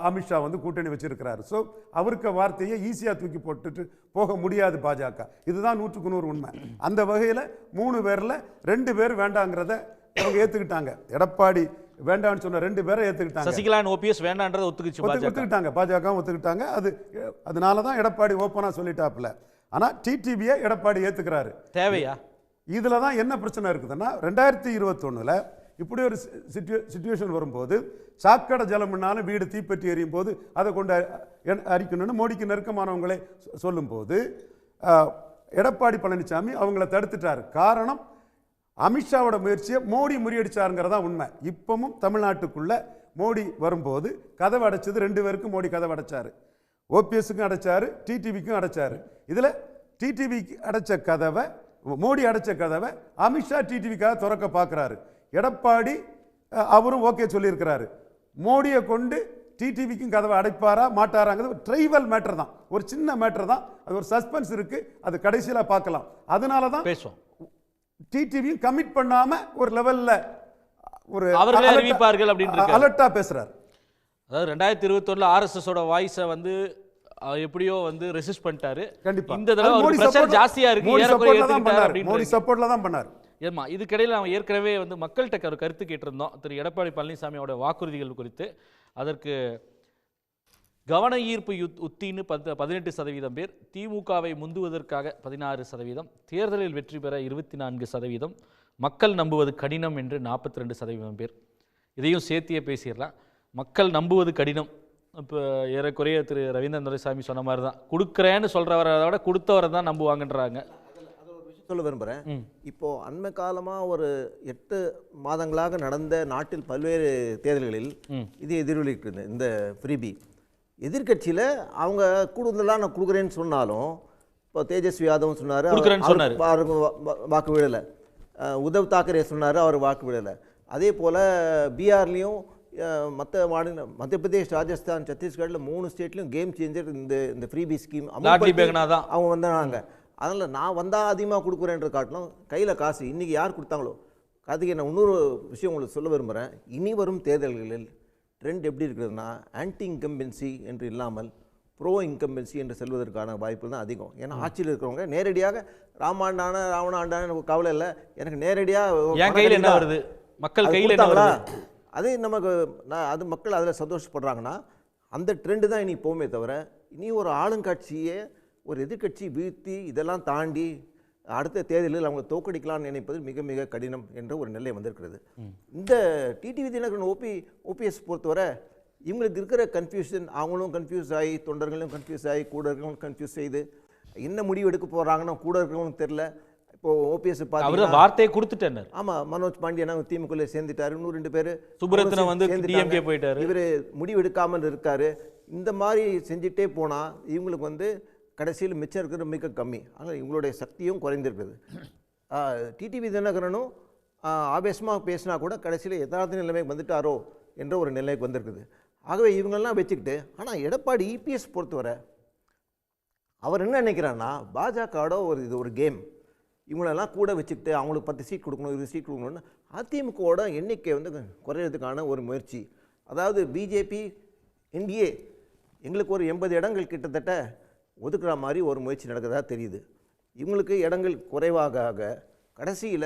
அமித்ஷா வந்து கூட்டணி வச்சிருக்கிறாரு. ஸோ அவருக்கு வார்த்தையை ஈஸியாக தூக்கி போட்டுட்டு போக முடியாது பாஜக. இதுதான் 100க்கு 100 உண்மை. அந்த வகையில் 3 பேரில் 2 பேர் வேண்டாங்கிறத அவங்க ஏற்றுக்கிட்டாங்க. எடப்பாடி வேண்டாம்னு சொன்ன 2 பேரை ஏற்றுக்கிட்டாங்க. சசிகலா ஓபிஎஸ் வேண்டான்றதை ஒத்துக்கிட்டாங்க, பாஜக ஒத்துக்கிட்டாங்க. அதனால தான் எடப்பாடி ஓப்பனாக சொல்லிட்டாப்புல. ஆனால் டிடிவியை எடப்பாடி ஏற்றுக்கிறாரு. தேவையா? இதில் தான் என்ன பிரச்சனை இருக்குதுன்னா 2021 இப்படி ஒரு சிச்சுவேஷன் வரும்போது சாக்கடை ஜலம்னாலும் வீடு தீப்பற்றி எறியும் போது அதை கொண்டு அரிக்கணும்னு மோடிக்கு நெருக்கமானவங்களே சொல்லும்போது எடப்பாடி பழனிசாமி அவங்கள தடுத்துட்டாரு. காரணம் அமித்ஷாவோட முயற்சியை மோடி முறியடிச்சாருங்கிறதா உண்மை. இப்பவும் தமிழ்நாட்டுக்குள்ள மோடி வரும்போது கதவை அடைச்சது 2 பேருக்கும் மோடி கதவை அடைச்சாரு. ஓபிஎஸ்க்கும் அடைச்சாரு, டிடிவிக்கும் அடைச்சாரு. இதில் டிடிவிக்கு அடைச்ச கதவை, மோடி அடைச்ச கதவை அமித்ஷா டிடிவிக்காக திறக்க பார்க்குறாரு. எடப்பாடி அவரும் ஓகே சொல்லியிருக்கிறாரு. மோடியை கொண்டு டிடிவிக்கும் கதவை அடைப்பாரா மாட்டாராங்கிறது ட்ரைவல் மேட்டர் தான், ஒரு சின்ன மேட்டர் தான். அது ஒரு சஸ்பென்ஸ் இருக்கு, அது கடைசியில் பார்க்கலாம். அதனால தான் பேசுவோம். டிடிவியும் கமிட் பண்ணாம ஒரு லெவல்ல ஒரு அவர்களே அறிவிப்பார்கள் அப்படின்னு அலர்ட்டா பேசுறாரு. அதாவது 2021 ஆர்எஸ்எஸோட வாய்ஸை வந்து எப்படியோ வந்து ரெசிஸ்ட் பண்ணிட்டாரு. கண்டிப்பா இந்த தடவை ஒரு பிரஷர் ஜாஸ்தியா இருக்கு, மோடி சப்போர்ட்ல தான் பண்ணாரு. ஏமா இதுக்கிடையில் நம்ம ஏற்கனவே வந்து மக்கள்கிட்ட ஒரு கருத்து கேட்டிருந்தோம் திரு எடப்பாடி பழனிசாமியோட வாக்குறுதிகள் குறித்து. அதற்கு கவன ஈர்ப்பு உத்தின்னு 18% பேர், திமுகவை முந்துவதற்காக 16%, தேர்தலில் வெற்றி பெற 24%, மக்கள் நம்புவது கடினம் என்று 42% பேர். இதையும் சேர்த்தியே பேசிடலாம். மக்கள் நம்புவது கடினம். இப்போ ஏறக்குறைய திரு ரவீந்திரன் துரைசாமி சொன்ன மாதிரி தான், கொடுக்குறேன்னு சொல்கிறவரை விட கொடுத்தவரை தான் நம்புவாங்கன்றாங்க. சொல்ல விரும்புகிறேன். இப்போது அண்மை காலமாக ஒரு 8 மாதங்களாக நடந்த நாட்டில் பல்வேறு தேர்தல்களில் இது எதிரொலிக்கிறது. இந்த ஃப்ரீபி எதிர்கட்சியில் அவங்க கூடுதலாக நான் கொடுக்குறேன்னு சொன்னாலும், இப்போ தேஜஸ்வி யாதவ் சொன்னார் வாக்கு விடலை, உத்தவ் தாக்கரே சொன்னார் அவர் வாக்கு விடலை. அதே போல் பீகார்லேயும் மற்ற மாநில மத்திய பிரதேஷ், ராஜஸ்தான், சத்தீஸ்கரில் 3 ஸ்டேட்லையும் கேம் சேஞ்சர் இந்த ஃப்ரீபி ஸ்கீம் அவங்க வந்தாங்க. அதனால் நான் வந்தால் அதிகமாக கொடுக்குறேன்ற காட்டிலும் கையில் காசு இன்றைக்கி யார் கொடுத்தாங்களோ கார்த்திகை, நான் இன்னொரு விஷயம் உங்களுக்கு சொல்ல விரும்புகிறேன். இனி வரும் தேர்தல்களில் ட்ரெண்ட் எப்படி இருக்கிறதுனா, ஆன்டி இன்கம்பென்சி என்று இல்லாமல் ப்ரோ இன்கம்பென்சி என்று செல்வதற்கான வாய்ப்பு தான் அதிகம். ஏன்னா ஆட்சியில் இருக்கிறவங்க நேரடியாக ராமாண்டான ராவணாண்டான எனக்கு கவலை இல்லை, எனக்கு நேரடியாக என் கையில் என்ன வருது, மக்கள் கையில் என்ன வருது, அது நமக்கு அது மக்கள் அதில் சந்தோஷப்படுறாங்கன்னா அந்த ட்ரெண்டு தான் இனி போகுமே தவிர, இனி ஒரு ஆளுங்கட்சியை ஒரு எதிர்கட்சி வீழ்த்தி இதெல்லாம் தாண்டி அடுத்த தேர்தலில் அவங்க தோக்கடிக்கலாம்னு நினைப்பது மிக மிக கடினம் என்ற ஒரு நிலை வந்திருக்கிறது. இந்த டிடிவி தினகரன் ஓபிஎஸ் பொறுத்தவரை இவங்களுக்கு இருக்கிற கன்ஃபியூஷன், அவங்களும் கன்ஃபியூஸ் ஆகி, தொண்டர்களும் கன்ஃபியூஸ் ஆகி, கூட இருக்கிறவங்களும் கன்ஃபியூஸ் செய்து என்ன முடிவு எடுக்க போகிறாங்கன்னா கூட இருக்கிறவங்களுக்கு தெரியல. இப்போது ஓபிஎஸ் பார்த்து வார்த்தையை கொடுத்துட்டேன். ஆமாம், மனோஜ் பாண்டியன் திமுக சேர்ந்துட்டாரு, இன்னும் 2 பேர் சுப்ரத்னம் வந்து டிஎம்கே போயிட்டாரு, இவர் முடிவு எடுக்காமல் இருக்காரு. இந்த மாதிரி செஞ்சுட்டே போனால் இவங்களுக்கு வந்து கடைசியில் மிச்சம் இருக்கிறது மிக கம்மி. ஆனால் இவங்களுடைய சக்தியும் குறைந்திருக்குது. டிடிவி தினகரனும் ஆவேசமாக பேசினா கூட கடைசியில் யதார்த்த நிலைமைக்கு வந்துட்டாரோ என்ற ஒரு நிலைக்கு வந்திருக்குது. ஆகவே இவங்களெல்லாம் வச்சுக்கிட்டு, ஆனால் எடப்பாடி இபிஎஸ் பொறுத்தவரை அவர் என்ன நினைக்கிறான்னா, பாஜகவோட இது ஒரு கேம், இவங்களெல்லாம் கூட வச்சுக்கிட்டு அவங்களுக்கு 10 சீட் கொடுக்கணும், 20 சீட் கொடுக்கணும்னு அதிமுகவோட எண்ணிக்கை வந்து குறையிறதுக்கான ஒரு முயற்சி. அதாவது பிஜேபி என்டிஏ எங்களுக்கு ஒரு 80 இடங்கள் கிட்டத்தட்ட ஒதுக்குற மாதிரி ஒரு முயற்சி நடக்கிறதா தெரியுது. இவங்களுக்கு இடங்கள் குறைவாக ஆக கடைசியில்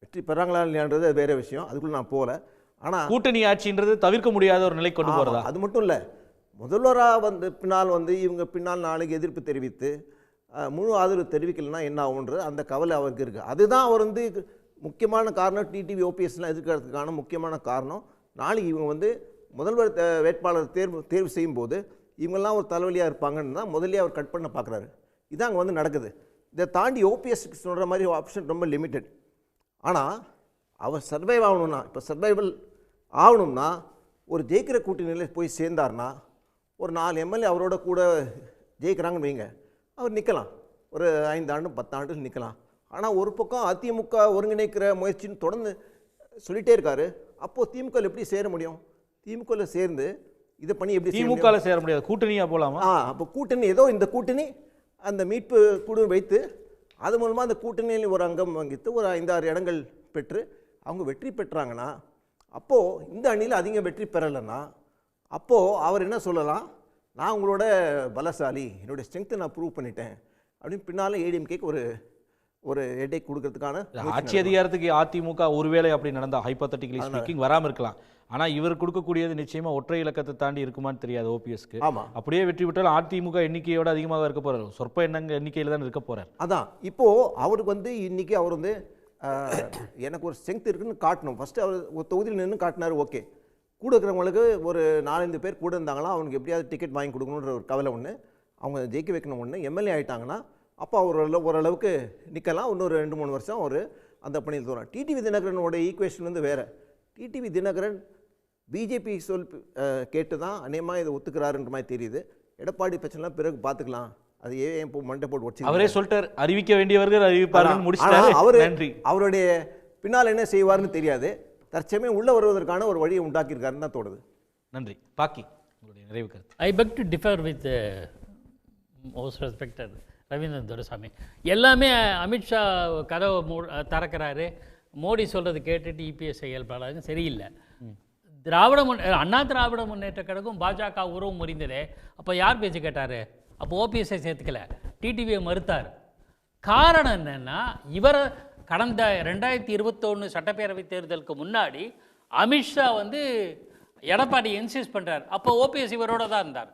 வெற்றி பெறாங்களா இல்லையான்றது வேறு விஷயம், அதுக்குள்ளே நான் போகல. ஆனால் கூட்டணி ஆட்சின்றது தவிர்க்க முடியாத ஒரு நிலை கொண்டு போகிறதா? அது மட்டும் இல்லை, முதல்வராக வந்து பின்னால் வந்து இவங்க பின்னால் நாளைக்கு எதிர்ப்பு தெரிவித்து முழு ஆதரவு தெரிவிக்கலைன்னா என்ன ஆகுன்றது அந்த கவலை அவருக்கு இருக்குது. அதுதான் அவர் வந்து முக்கியமான காரணம். டிடிவி ஓபிஎஸ்லாம் எதிர்க்கிறதுக்கான முக்கியமான காரணம். நாளைக்கு இவங்க வந்து முதல்வர் வேட்பாளர் தேர்வு செய்யும்போது இவங்கெல்லாம் ஒரு தலைவலியாக இருப்பாங்கன்னு தான் முதல்ல அவர் கட் பண்ண பார்க்குறாரு. இதான் அங்கே வந்து நடக்குது. இதை தாண்டி ஓபிஎஸ்க்கு சொல்கிற மாதிரி ஆப்ஷன் ரொம்ப லிமிட்டட். ஆனால் அவர் சர்வைவ் ஆகணும்னா, இப்போ சர்வைவல் ஆகணும்னா ஒரு ஜெயிக்கிற கூட்டணியில் போய் சேர்ந்தார்னா ஒரு 4 எம்எல்ஏ அவரோட கூட ஜெயிக்கிறாங்கன்னு வைங்க, அவர் நிற்கலாம், ஒரு 5 ஆண்டு 10 ஆண்டு நிற்கலாம். ஆனால் ஒரு பக்கம் அதிமுக ஒருங்கிணைக்கிற முயற்சின்னு தொடர்ந்து சொல்லிகிட்டே இருக்காரு. அப்போது திமுக எப்படி சேர முடியும்? திமுகவில் சேர்ந்து இதை பண்ணி எப்படி திமுக சேர முடியாது, கூட்டணியாக போகலாமா? அப்போ கூட்டணி ஏதோ இந்த கூட்டணி அந்த மீட்பு குழு வைத்து அது மூலமாக அந்த கூட்டணியில் ஒரு அங்கம் வகித்து ஒரு 5-6 இடங்கள் பெற்று அவங்க வெற்றி பெற்றாங்கன்னா, அப்போது இந்த அணியில் அதிகம் வெற்றி பெறலைன்னா அப்போது அவர் என்ன சொல்லலாம், நான் உங்களோட பலசாலி, என்னுடைய ஸ்ட்ரென்த்தை நான் ப்ரூவ் பண்ணிட்டேன் அப்படின்னு பின்னால் ஏடிஎம்கேக்கு ஒரு ஹெட்டேக் கொடுக்கறதுக்கான ஆட்சி அதிகாரத்துக்கு அதிமுக ஒருவேளை அப்படி நடந்தால் ஹைப்போதெட்டிக்கலி ஸ்பீக்கிங் வராமல் இருக்கலாம். ஆனால் இவர் கொடுக்கக்கூடியது நிச்சயமாக ஒற்றை இலக்கத்தை தாண்டி இருக்குமான்னு தெரியாது ஓபிஎஸ்க்கு. ஆமாம், அப்படியே வெற்றி பெற்றால் அதிமுக எண்ணிக்கையோட அதிகமாக இருக்க போகிறார், சொற்ப எண்ணிக்கையில் தான் இருக்க போகிறார். அதான் இப்போது அவருக்கு வந்து இன்றைக்கி அவர் வந்து எனக்கு ஒரு ஸ்ட்ரென்த் இருக்குன்னு காட்டணும். ஃபஸ்ட்டு அவர் ஒரு தொகுதியில் நின்று காட்டினார், ஓகே. கூட இருக்கிறவங்களுக்கு ஒரு 4-5 பேர் கூட இருந்தாங்களா அவனுக்கு எப்படியாவது டிக்கெட் வாங்கி கொடுக்கணுன்ற ஒரு கவலை ஒன்று, அவங்க ஜெயிக்க வைக்கணும் ஒன்று. எம்எல்ஏ ஆகிட்டாங்கன்னா அப்போ அவர் ஓரளவுக்கு நிற்கலாம். இன்னொரு 2-3 வருஷம் அவர் அந்த பணியில் தோணும். டிடிவி தினகரனோட ஈக்குவேஷன் வந்து வேறு. டிடிவி தினகரன் பிஜேபி கேட்டு தான் அநேகமாக இதை ஒத்துக்கிறாருன்ற மாதிரி தெரியுது. எடப்பாடி பிரச்சனைலாம் பிறகு பார்த்துக்கலாம், அது ஏன் இப்போ மண்டை போட்டு வச்சு அவரே சொல்லிட்டார், அறிவிக்க வேண்டியவர்கள் அறிவிப்பார்கள் முடிச்சிட்டாரு. அவருடைய பின்னால் என்ன செய்வார்னு தெரியாது. தற்சமயம் உள்ள வருவதற்கான ஒரு வழியை உண்டாக்கியிருக்காருன்னு தான் தோணுது. நன்றி. பாக்கி உங்களுடைய நிறைவு கருத்து. I beg to differ with most respected Ravindran Duraisamy. எல்லாமே அமித்ஷா கதவை திறக்கிறாரு, மோடி சொல்கிறது கேட்டுட்டு இபிஎஸ் செயல்படாது, சரியில்லை. அண்ணா திராவிட முன்னேற்ற கழகம் பாஜக உறவு முறிந்ததே, அப்போ யார் பேச்சு கேட்டார்? அப்போ ஓபிஎஸ்ஐ சேர்த்துக்கல, டிடிவியை மறுத்தார். காரணம் என்னென்னா, இவரை கடந்த 2021 சட்டப்பேரவை தேர்தலுக்கு முன்னாடி அமித்ஷா வந்து எடப்பாடி இன்சிஸ்ட் பண்ணுறார். அப்போ ஓபிஎஸ் இவரோட தான் இருந்தார்.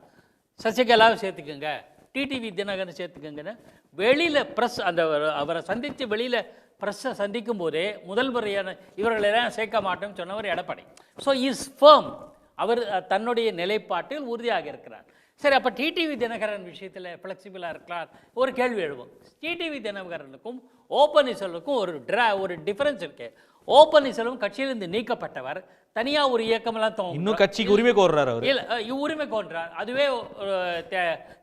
சசிகலாவை சேர்த்துக்கோங்க, டிடிவி தினகரன் சேர்த்துக்கோங்கன்னு வெளியில் ப்ரெஸ் அந்த அவரை சந்தித்து வெளியில் ப்ரெஸ்ஸை சந்திக்கும் போதே முதல் முறையான இவர்களெல்லாம் சேர்க்க மாட்டோம்னு சொன்னவர் எடப்பாடி. ஸோ இஸ் ஃபர்ம், அவர் தன்னுடைய நிலைப்பாட்டில் உறுதியாக இருக்கிறார். சரி, அப்போ டிடிவி தினகரன் விஷயத்தில் ஃப்ளெக்சிபிளாக இருக்கலாம். ஒரு கேள்வி எழுவோம், டிடிவி தினகரனுக்கும் ஓபன்னீர்செல்வமுக்கும் ஒரு டிஃபரன்ஸ் இருக்குது. ஓபன்னீர்செல்வம் கட்சியிலிருந்து நீக்கப்பட்டவர், தனியாக ஒரு இயக்கமெல்லாம் இன்னும் கட்சிக்கு உரிமை கோர்றார். அவர் இல்லை, உரிமை கோர்றார், அதுவே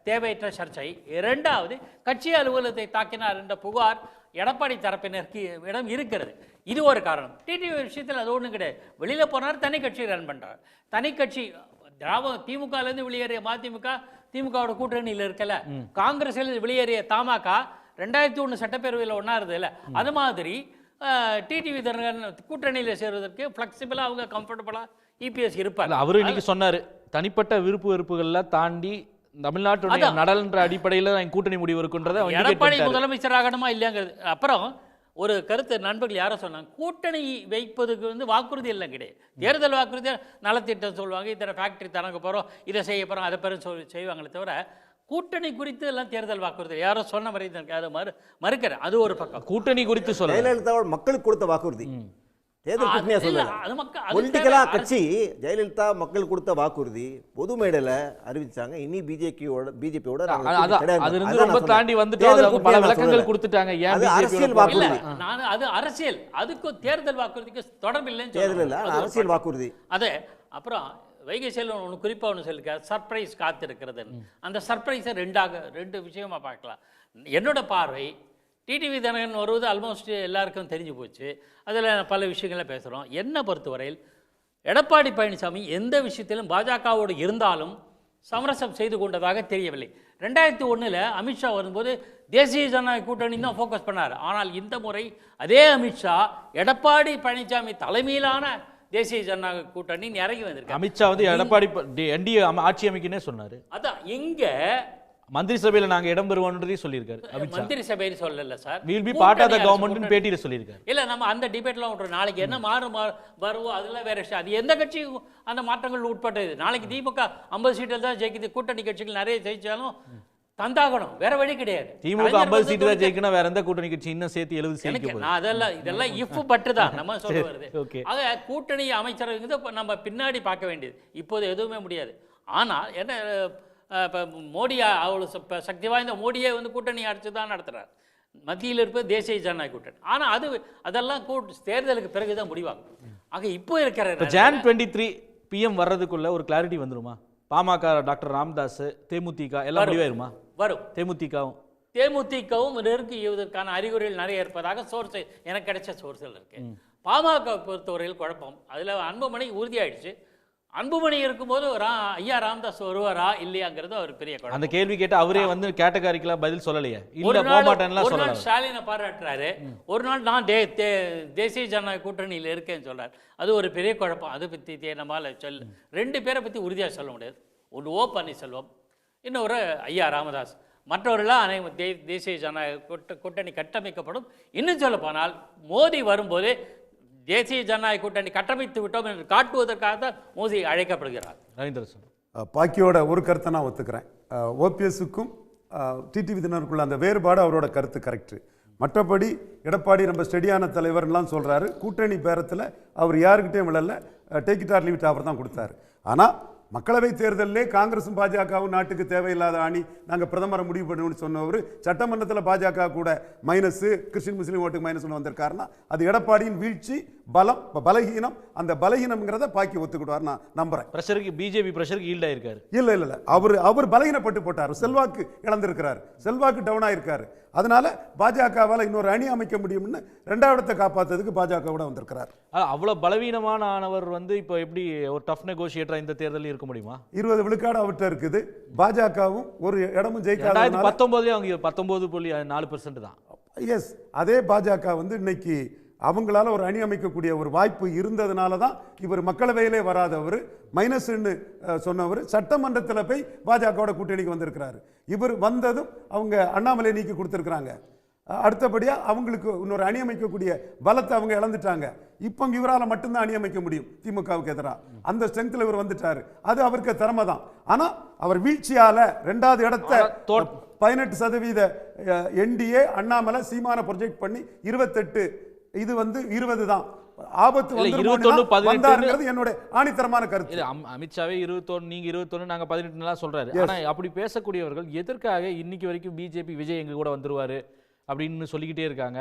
தேவையற்ற சர்ச்சை. இரண்டாவது, கட்சி அலுவலகத்தை தாக்கினார் என்ற புகார் எடப்பாடி தரப்பினருக்கு இடம் இருக்கிறது. இது ஒரு காரணம். டிடிவி விஷயத்தில் அது ஒன்றும் கிடையாது. வெளியில் போனார், தனி கட்சி ரன் பண்ணுறார். தனி கட்சி திமுகலேருந்து வெளியேறிய மதிமுக திமுகவோட கூட்டணியில் இருக்கல, காங்கிரஸில் வெளியேறிய தமாக 2001 சட்டப்பேரவையில் ஒன்றா இருந்தது இல்லை, அது மாதிரி டிடிவி தினகரன் கூட்டணியில் சேர்வதற்கு ஃப்ளெக்சிபிளாக அவங்க கம்ஃபர்டபுளாக இபிஎஸ் இருப்பார். அவரு இன்னைக்கு சொன்னாரு, தனிப்பட்ட விருப்பு வெறுப்புகள்லாம் தாண்டி தமிழ்நாட்டுடைய நலன்ற அடிப்படையில் தான் கூட்டணி முடிவு இருக்குன்றதை எடப்பாடி முதலமைச்சர் ஆகணுமா இல்லையாங்கிறது. அப்புறம் ஒரு கருத்து நண்பர்கள் யாரோ சொன்னாங்க, கூட்டணி வைப்பதுக்கு வந்து வாக்குறுதி எல்லாம் கிடையாது. தேர்தல் வாக்குறுதி நலத்திட்டம் சொல்லுவாங்க, இத்தனை ஃபேக்ட்ரி தரங்க போகிறோம், இதை செய்ய போகிறோம், அதை பெரும் செய்வாங்களே தவிர கூட்டணி குறித்து எல்லாம் தேர்தல் வாக்குறுதி யாரோ சொன்ன மாதிரி அதை மறுக்கிறேன். அது ஒரு பக்கம். கூட்டணி குறித்து சொல்ல ஜெயலலிதாவோட மக்களுக்கு கொடுத்த வாக்குறுதி தேர்தல் கூட்டணியா சொல்லல. பொலிட்டிக்கலா கட்சி ஜெயலலிதா மக்கள் கொடுத்த வாக்குறுதி பொது மேடையில அறிவிச்சாங்க. இனி பிஜேபியோட அது ரொம்ப தாண்டி வந்துட்டு பல விளக்கங்கள் கொடுத்துட்டாங்க. அது அரசியல் வாக்குறுதி. நான் அது அரசியல், அதுக்கும் தேர்தல் வாக்குறுதிக்கு தொடர்பில்லைன்னு தேர்தல் இல்ல, அரசியல் வாக்குறுதி. அதே அப்புறம் வைகை செல்வன் ஒன்று குறிப்பாக ஒன்று சொல்லியிருக்காரு, சர்ப்ரைஸ் காத்திருக்கிறது. அந்த சர்ப்ரைஸை ரெண்டு விஷயமா பார்க்கலாம். என்னோட பார்வை, டிடிவி தினகரன் வருவது ஆல்மோஸ்ட் எல்லாருக்கும் தெரிஞ்சு போச்சு. அதில் பல விஷயங்களை பேசுகிறோம். என்னை பொறுத்தவரையில் எடப்பாடி பழனிசாமி எந்த விஷயத்திலும் பாஜகவோடு இருந்தாலும் சமரசம் செய்து கொண்டதாக தெரியவில்லை. 2001 அமித்ஷா வரும்போது தேசிய ஜனநாயக கூட்டணி தான் ஃபோக்கஸ் பண்ணார். ஆனால் இந்த முறை அதே அமித்ஷா எடப்பாடி பழனிசாமி தலைமையிலான தேசிய ஜனநாயக கூட்டணி இறங்கி வந்திருக்கு. அமித்ஷா வந்து எடப்பாடி என்டிஏ ஆட்சி அமைக்கனே சொன்னாரு. அதான் இங்கே மந்திரி சபையில் நாங்க இடம் பெறுவோன்றதையும் சொல்லியிருக்காரு. மந்திரி சபையில் சொல்லல sir, will be part of the government பேட்டியில சொல்லியிருக்காரு. இல்ல நம்ம அந்த டிபேட்லாம் விட்டுறோம். நாளைக்கு என்ன வருவோம் அதெல்லாம் வேற விஷயம். அது எந்த கட்சியும் அந்த மாற்றங்கள் உட்பட்டது. நாளைக்கு திமுக 50 சீட்டில் தான் ஜெயிக்குது. கூட்டணி கட்சிகள் நிறைய ஜெயிச்சாலும் தந்தாகணும், வேற வழி கிடையாது. திமுக 50 சீட்டு தான் ஜெயிக்கணும், வேற எந்த கூட்டணி கட்சி இன்னும் சேர்த்து 70 சீட்டு. நான் இதெல்லாம் இஃப் பட்டு தான் நம்ம சொல்ல வருது. ஆக கூட்டணி அமைச்சர்கள் நம்ம பின்னாடி பார்க்க வேண்டியது. இப்போது எதுவுமே முடியாது. ஆனால் என்ன, இப்போ மோடி அவ்வளோ சக்தி வாய்ந்த மோடியே வந்து கூட்டணி அடிச்சு தான் நடத்துகிறார். மத்தியில் இருப்பது தேசிய ஜனநாயக கூட்டணி. ஆனால் அதெல்லாம் தேர்தலுக்கு பிறகு தான் முடிவாகும். ஆக இப்போ இருக்கிற ஜான் 23 PM வர்றதுக்குள்ள ஒரு கிளாரிட்டி வந்துருமா? பாமக டாக்டர் ராமதாஸ், தேமுதிக எல்லாம் முடிவாயிருமா? வரும். தேமுதிகவும் நெருங்குவதற்கான அறிகுறிகள் நிறைய இருப்பதாக சோர்ஸ் எனக்கு கிடைச்ச சோர்ஸ்கள் இருக்கு. பாமக பொறுத்தவரையில் குழப்பம். அதில் அன்புமணி உறுதியாயிடுச்சு. அன்புமணி இருக்கும்போது ஐயா ராமதாஸ் வருவாரா இல்லையாங்கிறது ஒரு பெரிய குழப்பம். அந்த கேள்வி கேட்டு அவரே வந்து கேட்டகரிக்கெல்லாம் பதில் சொல்லலையே. இல்ல போக மாட்டேன்லாம் சொல்லல. ஒரு நாள் ஸ்டாலினை பாராட்டுறாரு, ஒரு நாள் நான் தேசிய ஜனநாயக கூட்டணியில் இருக்கேன்னு சொல்றாரு. அது ஒரு பெரிய குழப்பம். அதை பற்றி நம்மளால ரெண்டு பேரை பற்றி உறுதியாக சொல்ல முடியாது. ஒன்று ஓ பன்னீர்செல்வம், இன்னொரு ஐயா ராமதாஸ். மற்றவர்களாம் தேசிய ஜனநாயக கூட்டணி கட்டமைக்கப்படும். இன்னும் சொல்ல போனால் மோடி வரும்போது தேசிய ஜனநாயக கூட்டணி கட்டமைத்து விட்டோம் என்று காட்டுவதற்காக தான் மோடி அழைக்கப்படுகிறார். பாக்கியோட ஒரு கருத்தை நான் ஒத்துக்கிறேன். ஓபிஎஸ்க்கும் டிடிவி தினகரனுக்குள்ள அந்த வேறுபாடு அவரோட கருத்து கரெக்டு. மற்றபடி எடப்பாடி நம்ம ஸ்டெடியான தலைவர்லாம் சொல்கிறாரு. கூட்டணி பேரத்தில் அவர் யாருக்கிட்டையும் விழல, take it or leave it அவர் தான் கொடுத்தாரு. ஆனால் மக்களவை தேர்தலிலே காங்கிரஸும் பாஜகவும் நாட்டுக்கு தேவையில்லாத அணி, நாங்கள் பிரதமரை முடிவு பண்ணணும்னு சொன்னவர் சட்டமன்றத்தில் பாஜக கூட மைனஸு, கிறிஸ்டின் முஸ்லீம் ஓட்டுக்கு மைனஸ் ஒன்று வந்திருக்காருன்னா அது எடப்பாடியின் வீழ்ச்சி, பலகீனம். அந்த பலகீனம்ங்கிறத பாக்கி ஒத்துக்கிடுவார் நான் நம்புறேன். பிஜேபி பிரஷருக்கு ஈல்ட் ஆயிருக்காரு. இல்ல அவர் பலகீனப்பட்டு போட்டார். செல்வாக்கு இழந்திருக்கிறார், செல்வாக்கு டவுன் ஆயிருக்காரு. அதனால பாஜகவால் இன்னொரு அணி அமைக்க முடியும்னு 2வது இடத்தை காப்பாற்றுறதுக்கு பாஜகவோட வந்திருக்கிறார். அவ்வளவு பலவீனமான ஆனவர் வந்து இப்போ எப்படி ஒரு டஃப் நெகோசியேட்டரா இந்த தேர்தலில் இருக்க முடியுமா? 20 விழுக்காடு அவர்கிட்ட இருக்குது. பாஜகவும் ஒரு இடமும் ஜெயிக்காத. 2019 அவங்க 19.4% தான். எஸ், அதே பாஜக வந்து இன்னைக்கு அவங்களால ஒரு அணி அமைக்கக்கூடிய ஒரு வாய்ப்பு இருந்ததுனால தான் இவர் மக்களவையிலே வராதவர், மைனஸ்ன்னு சொன்னவர் சட்டமன்றத்தில் போய் பாஜகவோட கூட்டணிக்கு வந்திருக்கிறாரு. இவர் வந்ததும் அவங்க அண்ணாமலை நீக்கி கொடுத்துருக்குறாங்க. அடுத்தபடியாக அவங்களுக்கு இன்னொரு அணி அமைக்கக்கூடிய பலத்தை அவங்க இழந்துட்டாங்க. இப்போ இவரால் மட்டும்தான் அணி அமைக்க முடியும் திமுகவுக்கு எதிராக. அந்த ஸ்ட்ரெங்த்தில் இவர் வந்துட்டார். அது அவருக்கு திறமை தான். ஆனால் அவர் வீழ்ச்சியால் 2வது இடத்தை 18% என்டிஏ அண்ணாமலை சீமான ப்ரொஜெக்ட் பண்ணி 28, இது வந்து 20 தான். ஆபத்து வந்து என்னோட ஆணித்தரமான கருத்து. அமித்ஷாவே 21, நீங்க 21, நாங்க 18 சொல்றாரு. ஆனா அப்படி பேசக்கூடியவர்கள் எதற்காக இன்னைக்கு வரைக்கும் பிஜேபி விஜய் எங்க கூட வந்துருவாரு அப்படின்னு சொல்லிக்கிட்டே இருக்காங்க.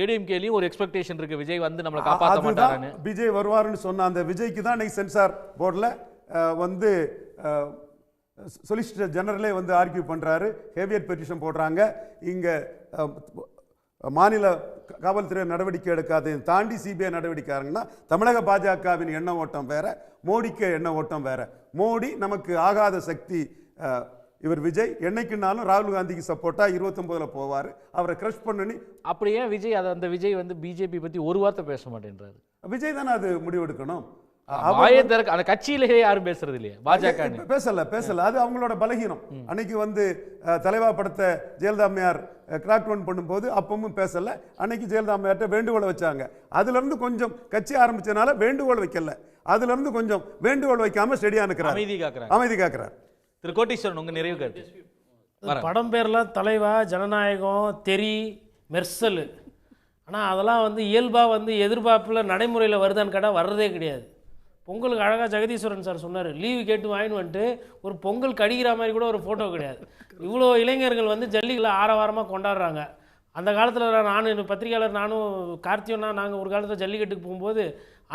ஏடிஎம்கேலயும் ஒரு எக்ஸ்பெக்டேஷன் இருக்கு, விஜய் வந்து நம்மளை காப்பாற்ற மாட்டாருன்னு. விஜய் வருவாருன்னு சொன்ன அந்த விஜய்க்கு தான் இன்னைக்கு சென்சார் போர்டில் வந்து சொலிசிட்டர் ஜெனரலே வந்து ஆர்கியூ பண்றாரு, ஹேவியர் பெட்டிஷன் போடுறாங்க. இங்க மாநில காவல்துறை நடவடிக்கை எடுக்காத தாண்டி சிபிஐ நடவடிக்கைன்னா தமிழக பாஜகவின் எண்ண ஓட்டம் வேற, மோடிக்கு எண்ண ஓட்டம் வேற. மோடி நமக்கு ஆகாத சக்தி, இவர் விஜய் என்னைக்குனாலும் ராகுல் காந்திக்கு சப்போர்ட்டா 29ல் போவார், அவரை கிரஷ் பண்ணி. அப்படியே விஜய் அந்த விஜய் வந்து பிஜேபி பத்தி ஒரு வார்த்தை பேச மாட்டேன்றாரு. விஜய் தானே அது முடிவெடுக்கணும். அந்த கட்சியிலேயே யாரும் பேசுறது இல்லையா? பாஜக பேசல, அது அவங்களோட பலகீனம். அன்னைக்கு வந்து தலைவா படத்தை ஜெயலலிதா அம்மையார் கிராக் டவுன் பண்ணும்போது அப்பவும் பேசல. அன்னைக்கு ஜெயலலிதா அம்மையார்ட்ட வேண்டுகோளை வச்சாங்க. அதுல இருந்து கொஞ்சம் கட்சி ஆரம்பிச்சனால வேண்டுகோள் வைக்கல, அதுல இருந்து கொஞ்சம் வேண்டுகோள் வைக்காம ஸ்டெடியா இருக்கிறார், அமைதி காக்கிறார். திரு கோட்டீஸ்வரன், உங்க நிறைவு கருத்து. படம் பேர்லாம் தலைவா, ஜனநாயகம், தெரி, மெர்சல். ஆனால் அதெல்லாம் வந்து இயல்பாக வந்து எதிர்பார்ப்பில் நடைமுறையில் வருதான்னு கேட்டால் வர்றதே கிடையாது. பொங்கலுக்கு அழகாக ஜெகதீஸ்வரன் சார் சொன்னார், லீவு கேட்டு வாங்கின்னு வந்துட்டு ஒரு பொங்கல் கடிக்கிற மாதிரி கூட ஒரு ஃபோட்டோ கிடையாது. இவ்வளோ இளைஞர்கள் வந்து ஜல்லிகளை ஆரவாரமாக கொண்டாடுறாங்க. அந்த காலத்தில் நானும் பத்திரிகையாளர், நானும் கார்த்தியனா, நாங்கள் ஒரு காலத்தில் ஜல்லிக்கட்டுக்கு போகும்போது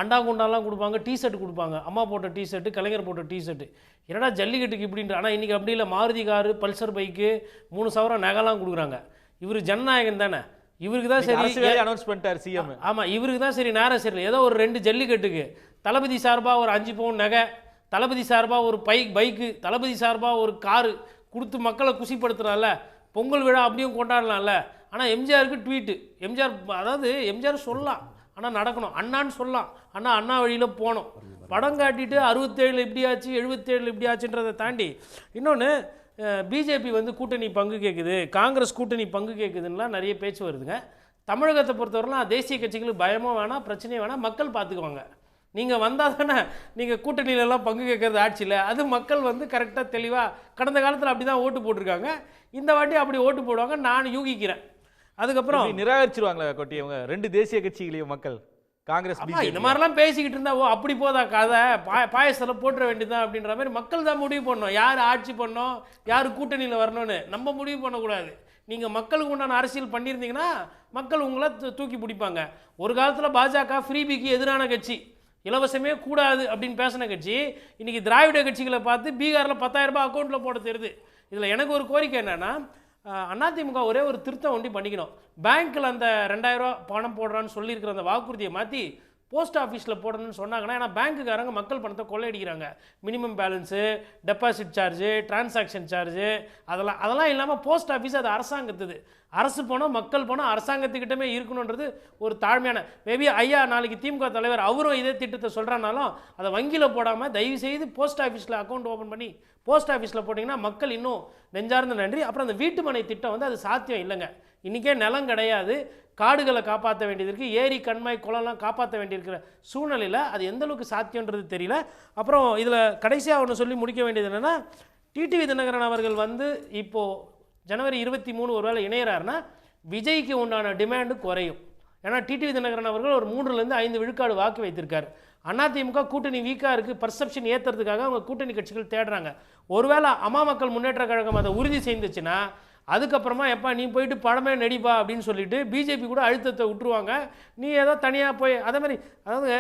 அண்டா குண்டாலாம் கொடுப்பாங்க, டிஷர்ட் கொடுப்பாங்க. அம்மா போட்ட டிஷர்ட்டு, கலைஞர் போட்ட டிஷர்ட்டு. என்னடா ஜல்லிக்கட்டுக்கு இப்படின்ற. ஆனால் இன்றைக்கி அப்படி இல்லை, மாருதி காரு, பல்சர் பைக்கு, 3 சவரம் நகைலாம் கொடுக்குறாங்க. இவர் ஜனநாயகம் தானே, இவருக்கு தான் சரி அனௌன்ஸ் பண்ணிட்டார் சிஎம். ஆமாம், இவருக்கு தான் சரி நேரம் சரியில்லை. ஏதோ ஒரு 2 ஜல்லிக்கட்டுக்கு தளபதி சார்பாக ஒரு 5 பவுன் நகை, தளபதி சார்பாக ஒரு பைக்கு, தளபதி சார்பாக ஒரு காரு கொடுத்து மக்களை குசிப்படுத்துறால. பொங்கல் விழா அப்படியும் கொண்டாடலாம்ல. ஆனால் எம்ஜிஆருக்கு ட்வீட்டு, எம்ஜிஆர் அதாவது எம்ஜிஆர் சொல்லலாம், ஆனால் நடக்கணும். அண்ணான்னு சொல்லலாம், ஆனால் அண்ணா வழியில் போனோம். படம் காட்டிட்டு 67 இப்படி ஆச்சு, 77 இப்படி ஆச்சுன்றதை தாண்டி இன்னொன்று, பிஜேபி வந்து கூட்டணி பங்கு கேட்குது, காங்கிரஸ் கூட்டணி பங்கு கேட்குதுன்னெலாம் நிறைய பேச்சு வருதுங்க. தமிழகத்தை பொறுத்தவரைலாம் தேசிய கட்சிகளுக்கு பயமும் வேணாம், பிரச்சனையும் வேணாம், மக்கள் பார்த்துக்குவாங்க. நீங்கள் வந்தால் தானே நீங்கள் கூட்டணியிலலாம் பங்கு கேட்குறது ஆட்சியில். அது மக்கள் வந்து கரெக்டாக தெளிவாக கடந்த காலத்தில் அப்படி தான் ஓட்டு போட்டிருக்காங்க. இந்த வாட்டி அப்படி ஓட்டு போடுவாங்க நான் யூகிக்கிறேன். அதுக்கப்புறம் நிராகரிச்சிருவாங்களா கொட்டி அவங்க 2 தேசிய கட்சிகளையும் மக்கள்? காங்கிரஸ் இந்த மாதிரிலாம் பேசிக்கிட்டு இருந்தா, ஓ அப்படி போதா கதை, பாயசத்தில் போட்டுற வேண்டியதான் அப்படின்ற மாதிரி மக்கள் தான் முடிவு பண்ணணும். யார் ஆட்சி பண்ணணும், யார் கூட்டணியில் வரணும்னு நம்ம முடிவு பண்ணக்கூடாது. நீங்கள் மக்களுக்கு உண்டான அரசியல் பண்ணியிருந்தீங்கன்னா மக்கள் உங்களை தூக்கி பிடிப்பாங்க. ஒரு காலத்தில் பாஜக ஃப்ரீபிக்கு எதிரான கட்சி, இலவசமே கூடாது அப்படின்னு பேசின கட்சி, இன்றைக்கி திராவிட கட்சிகளை பார்த்து பீகாரில் 10,000 ரூபாய் அக்கௌண்ட்டில் போட தெரியுது. இதில் எனக்கு ஒரு கோரிக்கை என்னென்னா, அதிமுக ஒரே ஒரு திருத்தம் ஒண்டி பண்ணிக்கணும். பேங்க்கில் அந்த 2000 ரூபா பணம் போடுறான்னு சொல்லியிருக்கிற அந்த வாக்குறுதியை மாற்றி போஸ்ட் ஆஃபீஸில் போடணும்னு சொன்னாங்கன்னா, ஏன்னா பேங்க்குக்காரங்க மக்கள் பணத்தை கொள்ளையடிக்கிறாங்க. Minimum balance, deposit charge, transaction charge, அதெல்லாம் இல்லாமல் போஸ்ட் ஆஃபீஸ் அது அரசாங்கத்துது. அரசு பணம், மக்கள் பணம் அரசாங்கத்துக்கிட்டமே இருக்கணுன்றது ஒரு தாழ்மையான. மேபி ஐயா நாளைக்கு திமுக தலைவர் அவரும் இதே திட்டத்தை சொல்கிறானாலும் அதை வங்கியில் போடாமல் தயவு செய்து போஸ்ட் ஆஃபீஸில் அக்கௌண்ட் ஓப்பன் பண்ணி போஸ்ட் ஆஃபீஸில் போட்டிங்கன்னா மக்கள் இன்னும் நெஞ்சார்ந்த நன்றி. அப்புறம் அந்த வீட்டுமனை திட்டம் வந்து அது சாத்தியம் இல்லைங்க. இன்றைக்கே நிலம் கிடையாது, காடுகளை காப்பாற்ற வேண்டியது இருக்குது, ஏரி கண்மாய் குளம்லாம் காப்பாற்ற வேண்டியிருக்கிற சூழ்நிலையில் அது எந்தளவுக்கு சாத்தியன்றது தெரியல. அப்புறம் இதில் கடைசியாக ஒன்று சொல்லி முடிக்க வேண்டியது என்னென்னா, டிடிவி தினகரன் அவர்கள் வந்து இப்போது ஜனவரி 23 ஒரு வேளை இணையிறாருன்னா விஜய்க்கு உண்டான டிமாண்டு குறையும். ஏன்னா டிடிவி தினகரன் அவர்கள் ஒரு 3-5 விழுக்காடு வாக்கு வைத்திருக்காரு. அதிமுக கூட்டணி வீக்காக இருக்குது, பர்செப்ஷன் ஏற்றுறதுக்காக அவங்க கூட்டணி கட்சிகள் தேடுறாங்க. ஒருவேளை அம்மா மக்கள் முன்னேற்ற கழகம் அதை உறுதி செய்துச்சுன்னா அதுக்கப்புறமா எப்பா நீ போயிட்டு படமே நடிப்பா அப்படின்னு சொல்லிட்டு பிஜேபி கூட அழுத்தத்தை விட்டுருவாங்க. நீ ஏதோ தனியாக போய் அதே மாதிரி, அதாவது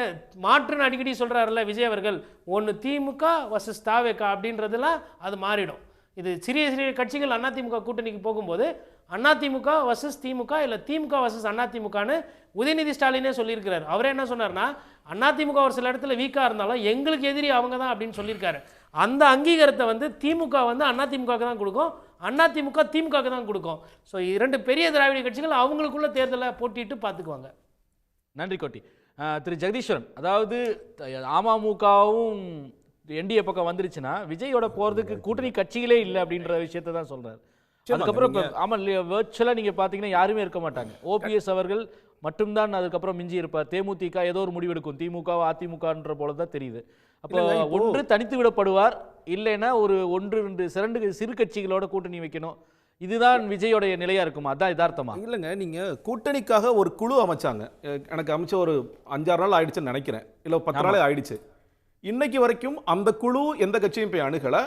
மாற்றுன்னு அடிக்கடி சொல்கிறாருல்ல விஜய் அவர்கள், ஒன்று திமுக வர்சஸ் தாவேகா அப்படின்றதுலாம் அது மாறிடும். இது சிறிய சிறிய கட்சிகள் அதிமுக கூட்டணிக்கு போகும்போது அதிமுக வர்சஸ் திமுக இல்லை திமுக வர்சஸ் அதிமுகன்னு உதயநிதி ஸ்டாலினே சொல்லியிருக்கிறார். அவரே என்ன சொன்னார்னா, அதிமுக ஒரு சில இடத்துல வீக்காக இருந்தாலும் எங்களுக்கு எதிரி அவங்க தான் அப்படின்னு சொல்லியிருக்காரு. அந்த அங்கீகாரத்தை வந்து திமுக வந்து அதிமுகவுக்கு தான் கொடுக்கும், அதிமுக திமுகவுக்கு தான் கொடுக்கும். ஸோ 2 பெரிய திராவிட கட்சிகள் அவங்களுக்குள்ள தேர்தலை போட்டிட்டு பார்த்துக்குவாங்க. நன்றி கோட்டி. திரு ஜெகதீஸ்வரன், அதாவது அமமுகவும் என்டிஏ பக்கம் வந்துருச்சுன்னா விஜயோட போகிறதுக்கு கூட்டணி கட்சிகளே இல்லை அப்படின்ற விஷயத்தை தான் சொல்கிறார். அதுக்கப்புறம் ஆமாம், வேர்ச்சுவலாக நீங்கள் பார்த்தீங்கன்னா யாருமே இருக்க மாட்டாங்க. ஓபிஎஸ் அவர்கள் மட்டும்தான் அதுக்கப்புறம் மிஞ்சி இருப்பார். தேமுதிக ஏதோ ஒரு முடிவெடுக்கும், திமுக அதிமுகன்ற போல தான் தெரியுது. அப்போ ஒன்று தனித்து விடப்படுவார், இல்லைன்னா ஒரு 1-2 சிறு கட்சிகளோட கூட்டணி வைக்கணும். இதுதான் விஜயோடைய நிலையா இருக்குமா? அதான் யதார்த்தமா? இல்லைங்க, நீங்கள் கூட்டணிக்காக ஒரு குழு அமைச்சாங்க. எனக்கு அமைச்ச ஒரு 5-6 நாள் ஆயிடுச்சுன்னு நினைக்கிறேன், இல்லை 10 நாள் ஆயிடுச்சு. இன்னைக்கு வரைக்கும் அந்த குழு எந்த கட்சியும் போய் அணுகலை,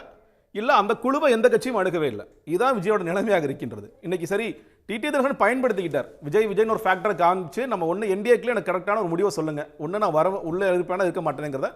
இல்லை அந்த குழுவை எந்த கட்சியும் அணுகவே இல்லை. இதுதான் விஜயோட நிலைமையாக இருக்கின்றது. இன்னைக்கு சரி டிடி தினகரன் பயன்படுத்திக்கிட்டார். விஜய்னு ஒரு ஃபேக்டரை காமிச்சு, நம்ம ஒன்று என்டிஏக்குள்ளே எனக்கு கரெக்டான ஒரு முடிவை சொல்லுங்கள், ஒன்று நான் உள்ளே இருப்பேனா இருக்க மாட்டேங்கிறத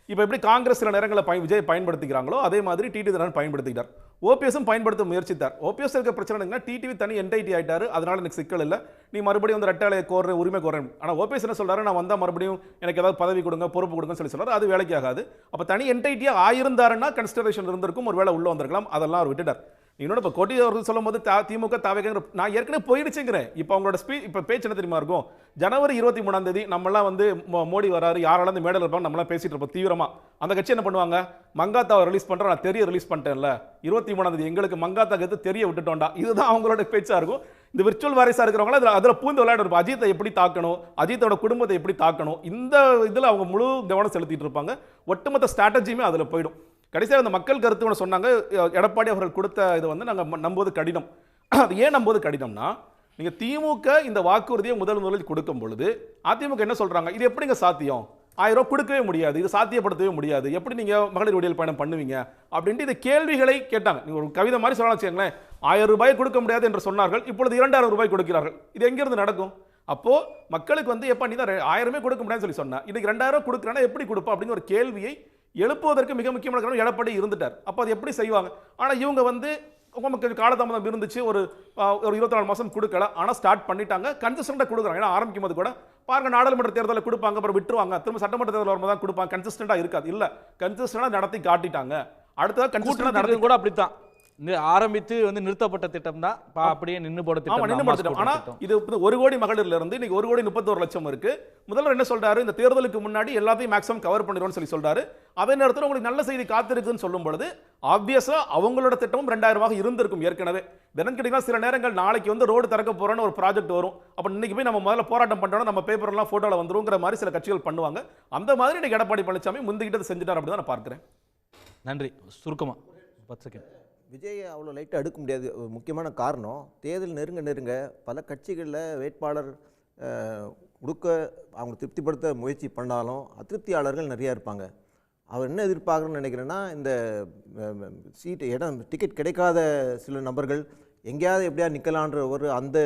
இப்போ எப்படி காங்கிரஸ் சில நேரங்களில் விஜய் பயன்படுத்திக்கிறாங்களோ அதே மாதிரி டிடி தினகரன் பயன்படுத்திக்கிட்டார். ஓபிஎஸும் பயன்படுத்த முயற்சித்தார். ஓபிஎஸ் இருக்க பிரச்சனை என்னன்னா டிடிவி தனி என்டைட்டி ஆயிட்டாரு, அதனால எனக்கு சிக்கல் இல்லை, நீ மறுபடியும் வந்து ரெட்டாலையை கோர்ற உரிமை கோர்றேன். ஆனால் ஓபிஎஸ் என்ன சொல்றாரு, நான் வந்தால் மறுபடியும் எனக்கு ஏதாவது பதவி கொடுங்க பொறுப்பு கொடுங்கன்னு சொல்லி சொல்றாரு. அது வேலைக்கு ஆகாது. அப்போ தனி என்டைட்டியாக ஆயிருந்தாருன்னா கன்சிடரேஷன் இருந்திருக்கும், ஒரு வேளை உள்ள வந்திருக்கலாம், அதெல்லாம் அவர் விட்டுட்டார். இன்னொன்று இப்போ கோட்டி அவர்கள் சொல்லும் போது திமுக தாவேங்கிற நான் ஏற்கனவே போயிடுச்சுங்கிறேன். இப்போ அவங்களோட இப்போ பேச்சு என்ன தெரியுமா இருக்கும், ஜனவரி 23 நம்மளாம் வந்து மோடி வராரு, யாராலும் அந்த மேடல் இருப்பாங்க, நம்மளாம் பேசிட்டு இருப்போம் தீவிரமா. அந்த கட்சி என்ன பண்ணுவாங்க, மங்காத்தாவை ரிலீஸ் பண்றேன், நான் தெரிய ரிலீஸ் பண்ணிட்டேன்ல 23 எங்களுக்கு மங்காத்தா கத்து தெரிய விட்டுட்டோம்டா, இதுதான் அவங்களோட பேச்சா இருக்கும். இந்த விர்ச்சுவல் வாரிசா இருக்கிறவங்கள அதில் பூந்து விளையாடு இருப்போம். அஜித்தை எப்படி தாக்கணும், அஜித்தோட குடும்பத்தை எப்படி தாக்கணும், இந்த இதில் அவங்க முழு கவனம் செலுத்திட்டு இருப்பாங்க. ஒட்டுமொத்த ஸ்ட்ராட்டஜியுமே அதில் போயிடும். கடைசியாக அந்த மக்கள் கருத்து ஒன்று சொன்னாங்க, எடப்பாடி அவர்கள் கொடுத்த இது வந்து நாங்கள் நம்புவது கடினம். அது ஏன் நம்புவது கடினம்னா, நீங்கள் திமுக இந்த வாக்குறுதியை முதலில் கொடுக்கும் பொழுது அதிமுக என்ன சொல்கிறாங்க, இது எப்படிங்க சாத்தியம், 1000 ரூபா கொடுக்கவே முடியாது, இது சாத்தியப்படுத்தவே முடியாது, எப்படி நீங்கள் மகளிர் விடியல் பயணம் பண்ணுவீங்க அப்படின்ட்டு இந்த கேள்விகளை கேட்டாங்க. நீங்கள் ஒரு கவிதை மாதிரி சொல்லலாம் வச்சுக்கோங்களேன், 1000 ரூபாய் கொடுக்க முடியாது என்று சொன்னார்கள், இப்பொழுது 2000 ரூபாய் கொடுக்கிறார்கள். இது எங்கேருந்து நடக்கும்? அப்போ மக்களுக்கு வந்து எப்போ நீ தான் 1000 கொடுக்க முடியாதுன்னு சொல்லி சொன்னா, இன்னைக்கு 2000 கொடுக்குறேன்னா எப்படி கொடுப்பா அப்படின்னு ஒரு கேள்வியை எழுப்புவதற்கு மிக முக்கியமான காரணம் எடப்பாடி இருந்துட்டார். அப்போ அது எப்படி செய்வாங்க? ஆனால் இவங்க வந்து உங்களுக்கு காலதாமதம் இருந்துச்சு, ஒரு 24 மாதம் கொடுக்கல, ஆனால் ஸ்டார்ட் பண்ணிட்டாங்க, கன்சிஸ்டண்டாக கொடுக்குறாங்க. ஏன்னா ஆரம்பிக்கும் போது கூட பாருங்க, நாடாளுமன்ற தேர்தலில் கொடுப்பாங்க, அப்புறம் விட்டுருவாங்க, திரும்ப சட்டமன்ற தேர்தல் வரும்போது தான் கொடுப்பாங்க, கன்சிஸ்டண்டாக இருக்காது. இல்லை, கன்சிஸ்டண்டாக நடத்தி காட்டிட்டாங்க. அடுத்ததாக கன்சிஸ்டண்டாக நடத்தி கூட அப்படித்தான் ஆரம்பித்து வந்து நிறுத்தப்பட்ட திட்டம் தான், அப்படியே நின்று போட திட்டம். ஆனா இது 1 கோடி மகளிர்ல இருந்து இன்னைக்கு 1 கோடி 31 லட்சம் இருக்கு. முதல்வர் என்ன சொல்றாரு, இந்த தேர்தலுக்கு முன்னாடி எல்லாத்தையும் மேக்ஸிமம் கவர் பண்ணிடுவோம்னு சொல்லி சொல்றாரு. அதே நேரத்தில் உங்களுக்கு நல்ல செய்தி காத்திருக்குன்னு சொல்லும் பொழுது ஆப்வியஸா அவங்களோட திட்டமும் 2000 இருந்திருக்கும் ஏற்கனவே. தினம் கேட்டீங்கன்னா சில நேரங்கள் நாளைக்கு வந்து ரோடு திறக்க போறோன்னு ஒரு ப்ராஜெக்ட் வரும், அப்ப இன்னைக்கு போய் நம்ம முதல்ல போராட்டம் பண்றோம், நம்ம பேப்பர் எல்லாம் போட்டோல வந்துருங்கிற மாதிரி சில கட்சிகள் பண்ணுவாங்க. அந்த மாதிரி இன்னைக்கு எடப்பாடி பழனிசாமி முந்திக்கிட்டு செஞ்சுட்டார் அப்படி தான் நான் பார்க்கிறேன். நன்றி. சுருக்கமா 10 செகண்ட். விஜய் அவ்வளோ லைட்டாக எடுக்க முடியாது. முக்கியமான காரணம், தேர்தல் நெருங்க பல கட்சிகளில் வேட்பாளர் கொடுக்க அவங்க திருப்திப்படுத்த முயற்சி பண்ணாலும் அதிருப்தியாளர்கள் நிறையா இருப்பாங்க. அவர் என்ன எதிர்பார்க்குறன்னு நினைக்கிறேன்னா, இந்த டிக்கெட் கிடைக்காத சில நபர்கள் எங்கேயாவது எப்படியா நிற்கலான்ற அந்த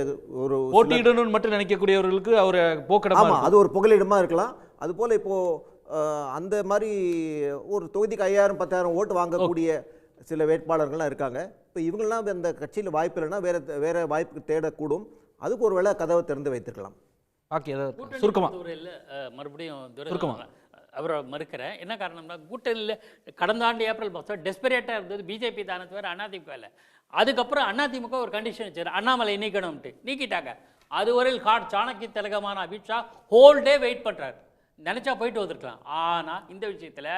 ஒரு போட்டியிடணும்னு மட்டும் நினைக்கக்கூடியவர்களுக்கு அவர் போக்கடமா. ஆமாம், அது ஒரு புகலிடமாக இருக்கலாம். அதுபோல் இப்போது அந்த மாதிரி ஒரு தொகுதிக்கு 5000 10,000 ஓட்டு வாங்கக்கூடிய சில வேட்பாளர்கள்லாம் இருக்காங்க. இப்போ இவங்கெல்லாம் அந்த கட்சியில் வாய்ப்பு இல்லைன்னா வேற வாய்ப்பு தேடக்கூடும். அதுக்கு ஒரு வேளை கதவை திறந்து வைத்திருக்கலாம். மறுபடியும் அவரை மறுக்கிறேன். என்ன காரணம்னா, கூட்டணியில் கடந்த ஆண்டு ஏப்ரல் மாதம் டெஸ்பரேட்டாக இருந்தது பிஜேபி தானே தவிர அதிமுக இல்லை. அதுக்கப்புறம் அதிமுக ஒரு கண்டிஷன் வச்சார், அண்ணாமலை நீக்கணும்ட்டு நீக்கிட்டாங்க. அதுவரையில் சாணக்கிய திலகமான அமித்ஷா ஹோல் டே வெயிட் பண்ணுறாரு, நினச்சா போயிட்டு வந்திருக்கலாம். ஆனால் இந்த விஷயத்தில்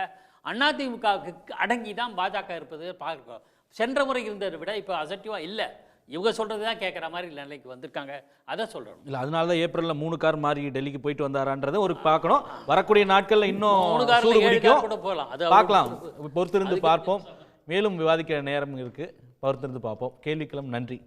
அதிமுகவுக்கு அடங்கி தான் பாஜக இருப்பது பார்க்கிறோம். சென்ற முறை இருந்ததை விட இப்போ அசட்டிவாக இல்லை, இவங்க சொல்கிறது தான் கேட்குற மாதிரி நிலைக்கு வந்திருக்காங்க. அதை சொல்கிறோம். இல்லை, அதனால தான் ஏப்ரலில் 3 கார் மாறி டெல்லிக்கு போயிட்டு வந்தாரான்றதை ஒரு பார்க்கணும். வரக்கூடிய நாட்களில் இன்னும் 3 கார் கூட போகலாம், அது பார்க்கலாம். பொறுத்திருந்து பார்ப்போம். மேலும் விவாதிக்கிற நேரம் இருக்குது, பொறுத்திருந்து பார்ப்போம். கேள்விக்களம். நன்றி.